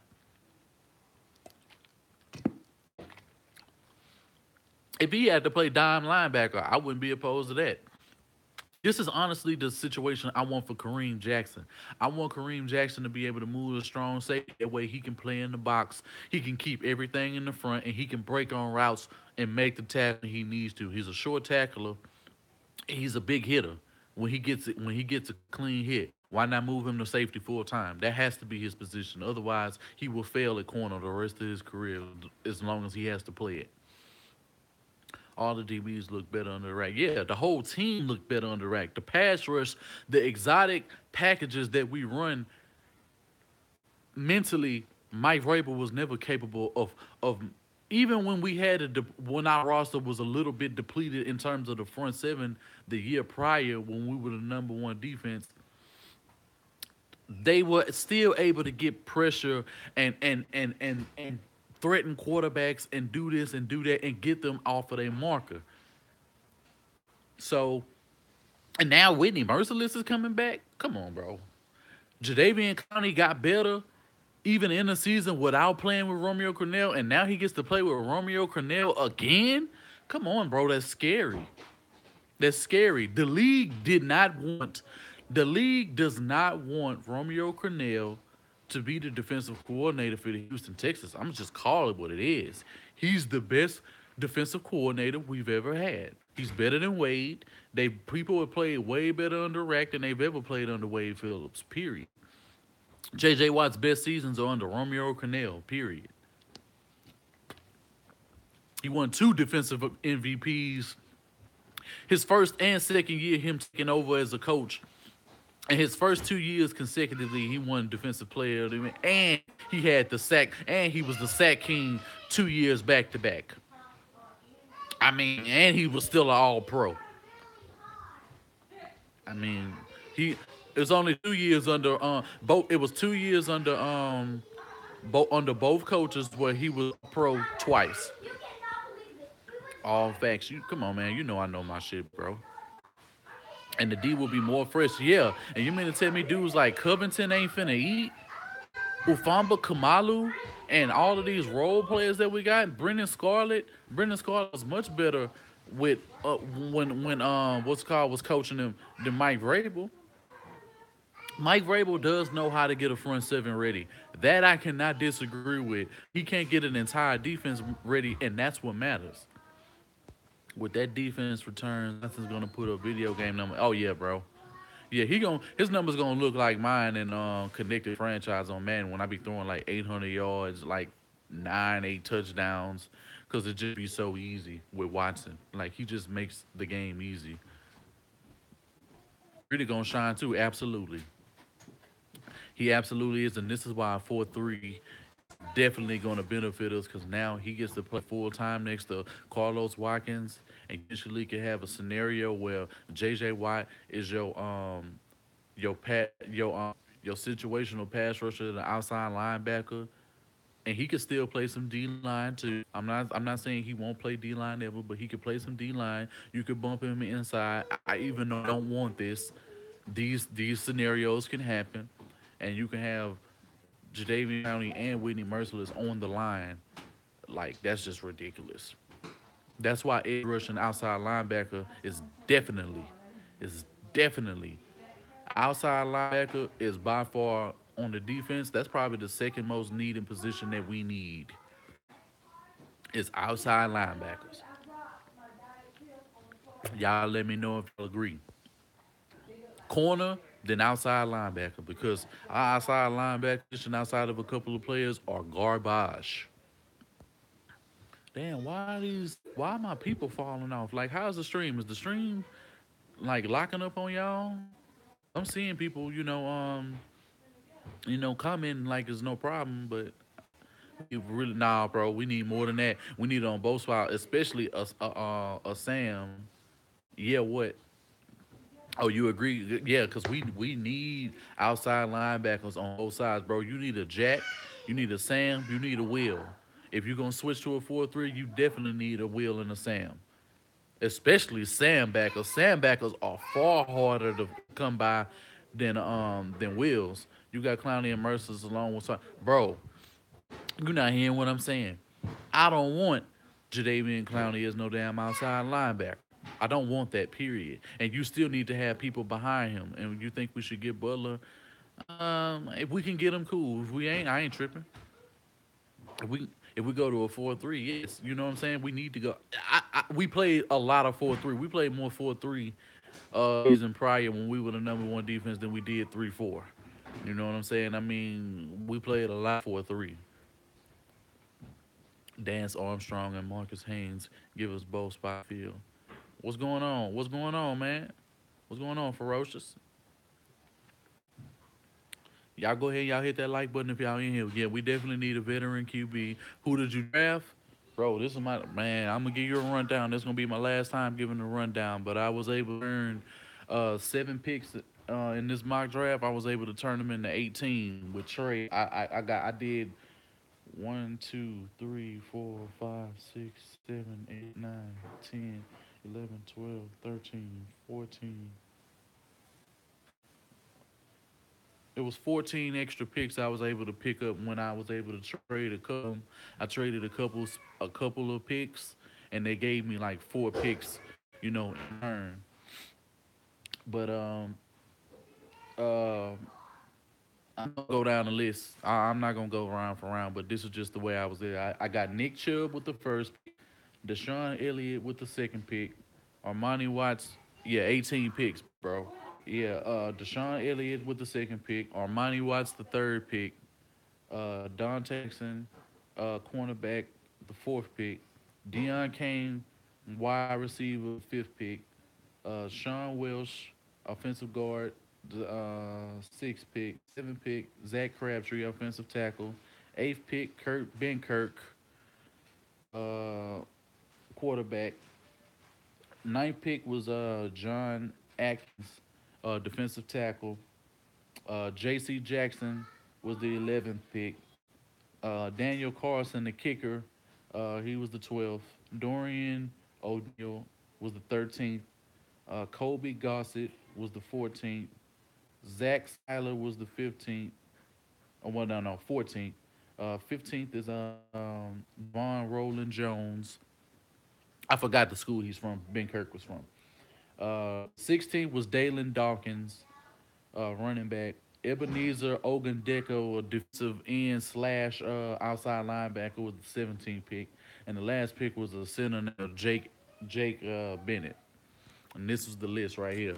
If he had to play dime linebacker, I wouldn't be opposed to that. This is honestly the situation I want for Kareem Jackson. I want Kareem Jackson to be able to move a strong safety. That way he can play in the box. He can keep everything in the front, and he can break on routes and make the tackle he needs to. He's a short tackler. He's a big hitter. When he gets a clean hit, why not move him to safety full time? That has to be his position. Otherwise, he will fail at corner the rest of his career as long as he has to play it. All the DBs look better under the rack. Yeah, the whole team looked better under the rack. The pass rush, the exotic packages that we run, mentally, Mike Vrabel was never capable of even when we had when our roster was a little bit depleted in terms of the front seven the year prior when we were the number one defense, they were still able to get pressure and threaten quarterbacks and do this and do that and get them off of their marker. So, and now Whitney Merciless is coming back. Come on, bro. Jadeveon Clowney got better even in the season without playing with Romeo Crennel, and now he gets to play with Romeo Crennel again? Come on, bro. That's scary. That's scary. The league does not want Romeo Crennel to be the defensive coordinator for the Houston Texans. I'm just call it what it is. He's the best defensive coordinator we've ever had. He's better than Wade. People have played way better under Rack than they've ever played under Wade Phillips. Period. J.J. Watt's best seasons are under Romeo Crennel. Period. He won 2 defensive MVPs. His first and second year, him taking over as a coach. And his first 2 years consecutively, he won Defensive Player of the Year, and he had the sack, and he was the sack king 2 years back to back. I mean, and he was still an All-Pro. I mean, it was only 2 years under both. It was 2 years under under both coaches where he was pro twice. All facts. You come on, man. You know I know my shit, bro. And the D will be more fresh. Yeah. And you mean to tell me dudes like Covington ain't finna eat? Ufamba Kamalu and all of these role players that we got, Brendan Scarlett was much better with when was coaching him than Mike Vrabel. Mike Vrabel does know how to get a front seven ready. That I cannot disagree with. He can't get an entire defense ready, and that's what matters. With that defense return, nothing's gonna put a video game number. Oh yeah, bro. Yeah, his number's gonna look like mine in connected franchise on Madden when I be throwing like 800 yards, like 8 touchdowns, because it just be so easy with Watson. Like he just makes the game easy. Really gonna shine too, absolutely. He absolutely is, and this is why 4-3 definitely going to benefit us because now he gets to play full time next to Carlos Watkins, and usually can have a scenario where J.J. Watt is your situational pass rusher, the outside linebacker, and he could still play some D line too. I'm not saying he won't play D line ever, but he could play some D line. You could bump him inside. I even don't want this. These scenarios can happen, and you can have Jadeveon Clowney and Whitney Merciless on the line. Like, that's just ridiculous. That's why edge rush and outside linebacker is definitely outside linebacker is by far on the defense. That's probably the second most needed position that we need is outside linebackers. Y'all let me know if y'all agree. Corner, then outside linebacker because our outside linebackers and outside of a couple of players are garbage. Damn, why are my people falling off? Like, how's the stream? Is the stream like locking up on y'all? I'm seeing people, commenting like it's no problem, but it really nah, bro. We need more than that. We need it on both sides, especially a Sam. Yeah, what? Oh, you agree? Yeah, because we need outside linebackers on both sides, bro. You need a Jack, you need a Sam, you need a Will. If you're gonna switch to a 4-3, you definitely need a Will and a Sam. Especially Sam backers. Sam backers are far harder to come by than Wills. You got Clowney and Mercers along with some bro. You're not hearing what I'm saying. I don't want Jadeveon Clowney as no damn outside linebacker. I don't want that, period. And you still need to have people behind him. And you think we should get Butler? If we can get him, cool. If we ain't, I ain't tripping. If we go to a 4-3, yes, you know what I'm saying. We need to go. We played a lot of 4-3. We played more 4-3 season prior when we were the number one defense than we did 3-4. You know what I'm saying? I mean, we played a lot 4-3. Dance Armstrong and Marcus Haynes give us both spot field. What's going on? What's going on, man? What's going on, Ferocious? Y'all go ahead, y'all hit that like button if y'all in here. Yeah, we definitely need a veteran QB. Who did you draft? Bro, this is my man. I'm gonna give you a rundown. This is gonna be my last time giving a rundown. But I was able to earn 7 picks in this mock draft. I was able to turn them into 18 with trade. I did 1, 2, 3, 4, 5, 6, 7, 8, 9, 10, 11, 12, 13, 14. It was 14 extra picks I was able to pick up when I was able to trade a couple. I traded a couple of picks, and they gave me like 4 picks, in turn. But uh, I'm gonna go down the list. I'm not gonna go round for round, but this is just the way I was there. I got Nick Chubb with the first pick, DeShon Elliott with the second pick, Armani Watts, yeah, 18 picks, bro. Yeah, DeShon Elliott with the second pick, Armani Watts the third pick, Donte Jackson, cornerback, the fourth pick, Deon Cain, wide receiver, fifth pick, Sean Welsh, offensive guard, the sixth pick, seventh pick, Zach Crabtree, offensive tackle, eighth pick, Kurt Benkert, uh, quarterback. Ninth pick was John Atkins, defensive tackle. J.C. Jackson was the 11th pick. Daniel Carlson, the kicker, he was the 12th. Dorian O'Daniel was the 13th. Colby Gossett was the 14th. Zach Sieler was the 15th. Oh, well, no, 14th. 15th is JaVon RollandJones. I forgot the school he's from. Ben Kirk was from. 16th was Dalyn Dawkins, running back. Ebenezer Ogundeko, a defensive end slash outside linebacker, was the 17th pick, and the last pick was a center named Jake Bennett. And this was the list right here.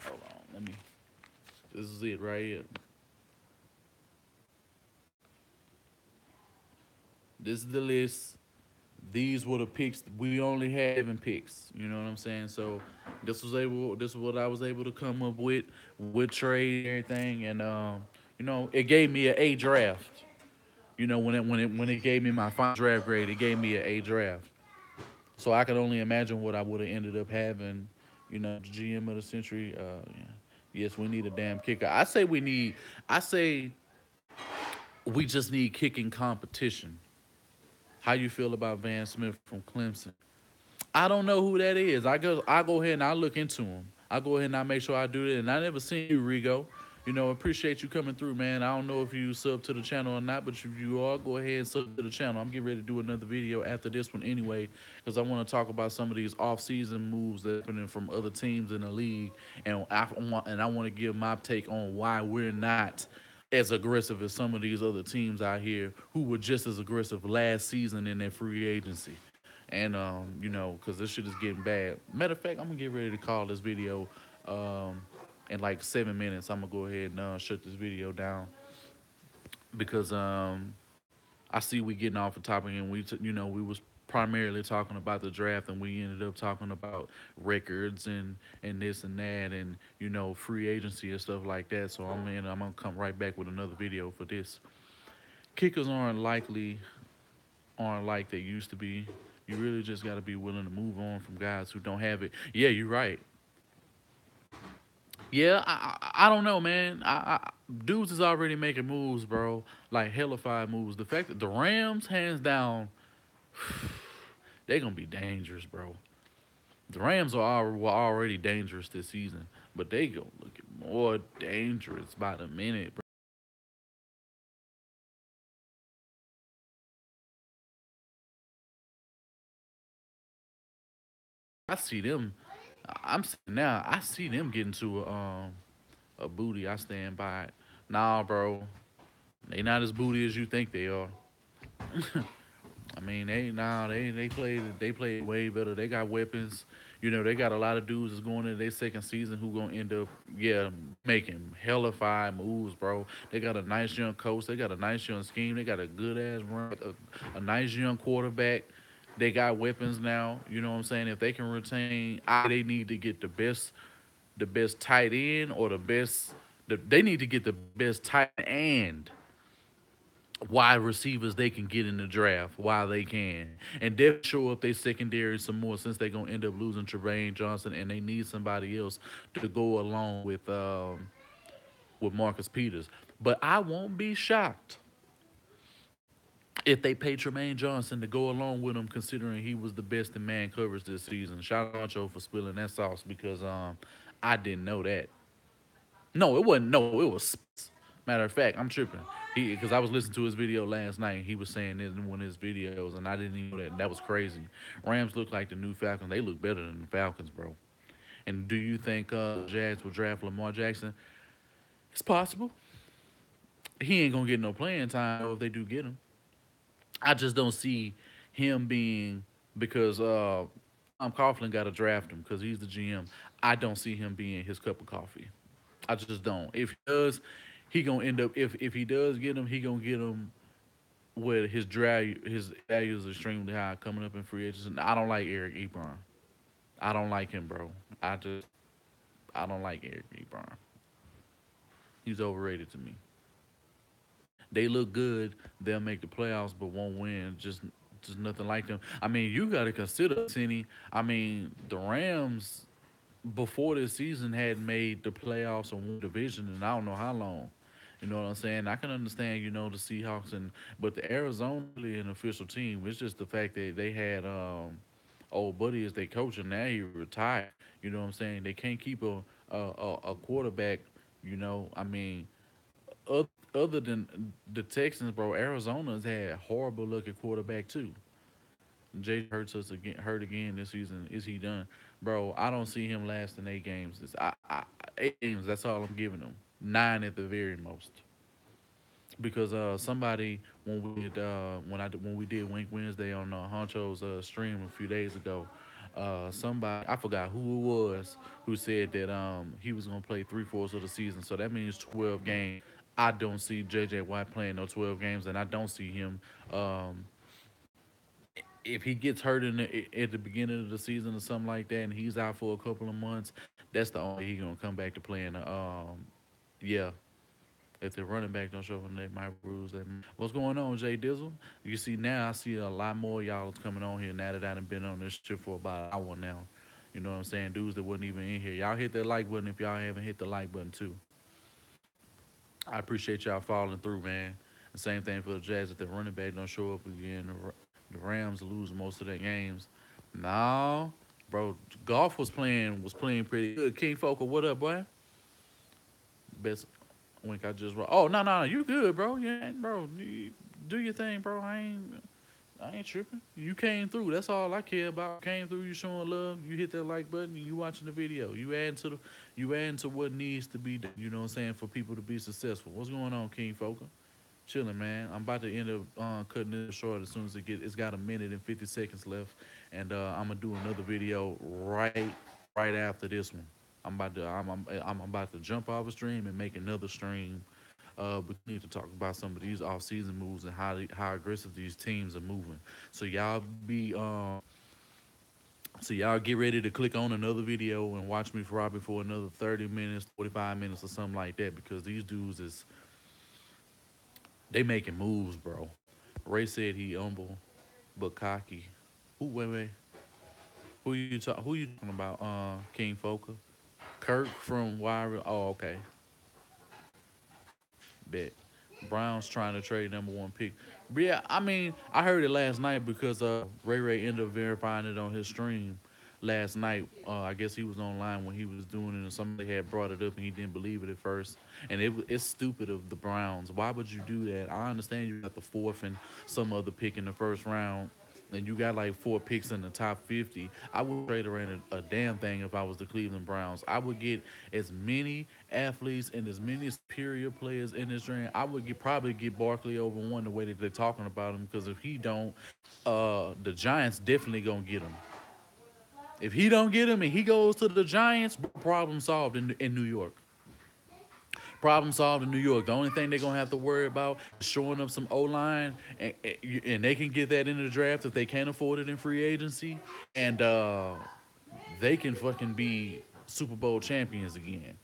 Hold on, let me. This is it right here. This is the list. These were the picks. We only had 7 picks. You know what I'm saying? So this is what I was able to come up with trade and everything, and it gave me an A draft. When it gave me my final draft grade, it gave me an A draft. So I could only imagine what I would have ended up having. The GM of the century. Yeah. Yes, we need a damn kicker. I say we just need kicking competition. How you feel about Van Smith from Clemson? I don't know who that is. I go ahead and I look into him. I go ahead and I make sure I do that. And I never seen you, Rigo. Appreciate you coming through, man. I don't know if you sub to the channel or not, but if you are, go ahead and sub to the channel. I'm getting ready to do another video after this one anyway, because I want to talk about some of these off-season moves that are happening from other teams in the league, and I want to give my take on why we're not as aggressive as some of these other teams out here who were just as aggressive last season in their free agency. And because this shit is getting bad. Matter of fact, I'm gonna get ready to call this video in like 7 minutes. I'm gonna go ahead and shut this video down because I see we getting off the topic, and we was primarily talking about the draft, and we ended up talking about records and this and that, and free agency and stuff like that. So I'm gonna come right back with another video for this. Kickers aren't like they used to be. You really just got to be willing to move on from guys who don't have it. Yeah, you're right. Yeah, I don't know, man. Dudes is already making moves, bro. Like hellified moves. The fact that the Rams, hands down, they're gonna be dangerous, bro. The Rams were already dangerous this season, but they gonna look more dangerous by the minute, bro. I see them. Now. I see them getting to a booty. I stand by it. Nah, bro. They not as booty as you think they are. I mean, they played way better. They got weapons. They got a lot of dudes that's going into their second season who gonna end up, yeah, making hella fire moves, bro. They got a nice young coach. They got a nice young scheme. They got a good ass run, a nice young quarterback. They got weapons now. You know what I'm saying? If they can retain, they need to get the best tight end or the best. They need to get the best tight end wide receivers they can get in the draft while they can, and they'll show up their secondary some more since they're gonna end up losing Tremaine Johnson, and they need somebody else to go along with Marcus Peters. But I won't be shocked if they pay Tremaine Johnson to go along with him, considering he was the best in man coverage this season. Shout out Cho for spilling that sauce because I didn't know that. No, it wasn't. No, it was. Matter of fact, I'm tripping. He because I was listening to his video last night. He was saying this in one of his videos, and I didn't even know that. That was crazy. Rams look like the new Falcons. They look better than the Falcons, bro. And do you think Jags will draft Lamar Jackson? It's possible. He ain't gonna get no playing time if they do get him. I just don't see him being because Tom Coughlin got to draft him because he's the GM. I don't see him being his cup of coffee. I just don't. If he does, he gonna end up. If he does get him, he gonna get him where his value is extremely high coming up in free agency. I don't like Eric Ebron. I don't like him, bro. I don't like Eric Ebron. He's overrated to me. They look good. They'll make the playoffs, but won't win. Just nothing like them. I mean, you got to consider, Cindy. I mean, the Rams before this season had made the playoffs and won division, and I don't know how long. You know what I'm saying? I can understand, the Seahawks but the Arizona really an official team. It's just the fact that they had old buddy as their coach, and now he retired. You know what I'm saying? They can't keep a quarterback. I mean, other than the Texans, bro, Arizona's had horrible looking quarterback too. Jay hurts us again, hurt again this season. Is he done, bro? I don't see him lasting 8 games. 8 games. That's all I'm giving him. 9 at the very most. Because somebody when we did Wink Wednesday on Honcho's stream a few days ago, somebody I forgot who it was who said that he was gonna play 3/4 of the season. So that means 12 games. I don't see JJ Watt playing no 12 games, and I don't see him. Um, if he gets hurt at the beginning of the season or something like that, and he's out for a couple of months, that's the only he gonna come back to playing. Yeah, if the running back don't show up, they might bruise that. What's going on, Jay Dizzle? You see now, I see a lot more y'all coming on here now that I done been on this shit for about an hour now. You know what I'm saying? Dudes that wasn't even in here. Y'all hit that like button if y'all haven't hit the like button too. I appreciate y'all following through, man. The same thing for the Jazz. If the running back don't show up again, the Rams lose most of their games. No, bro. Golf was playing pretty good. King Focal, what up, boy? Best wink I just wrote. Oh no, you good, bro? Yeah, bro. You do your thing, bro. I ain't tripping. You came through. That's all I care about. Came through. You showing love. You hit that like button. You watching the video. You adding to what needs to be done. You know what I'm saying for people to be successful. What's going on, King Focal? Chilling, man. I'm about to end up cutting it short as soon as it's got a minute and 50 seconds left, and I'm gonna do another video right after this one. I'm about to jump off a stream and make another stream. We need to talk about some of these off-season moves and how aggressive these teams are moving. So y'all get ready to click on another video and watch me probably for another 30 minutes, 45 minutes or something like that because these dudes is they making moves, bro. Ray said he humble but cocky. Wait. Who you talking about? King Foka? Kirk from Wire. Oh, okay. Bet. Browns trying to trade number one pick. But yeah, I mean, I heard it last night because Ray ended up verifying it on his stream last night. I guess he was online when he was doing it, and somebody had brought it up, and he didn't believe it at first. And it's stupid of the Browns. Why would you do that? I understand you got the fourth and some other pick in the first round, and you got like 4 picks in the top 50. I would trade around a damn thing if I was the Cleveland Browns. I would get as many athletes and as many superior players in this draft. I would probably get Barkley over one the way that they're talking about him because if he don't, the Giants definitely gonna get him. If he don't get him and he goes to the Giants, problem solved in New York. Problem solved in New York. The only thing they're gonna have to worry about is showing up some O line, and they can get that in the draft if they can't afford it in free agency, and they can fucking be Super Bowl champions again.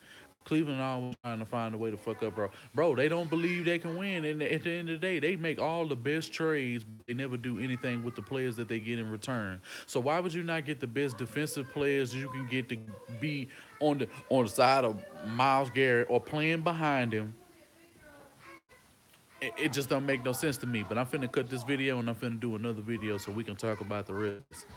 Cleveland always trying to find a way to fuck up, bro. Bro, they don't believe they can win. And at the end of the day, they make all the best trades, but they never do anything with the players that they get in return. So why would you not get the best defensive players you can get to be on the side of Myles Garrett or playing behind him? It just don't make no sense to me. But I'm finna cut this video and I'm finna do another video so we can talk about the rest.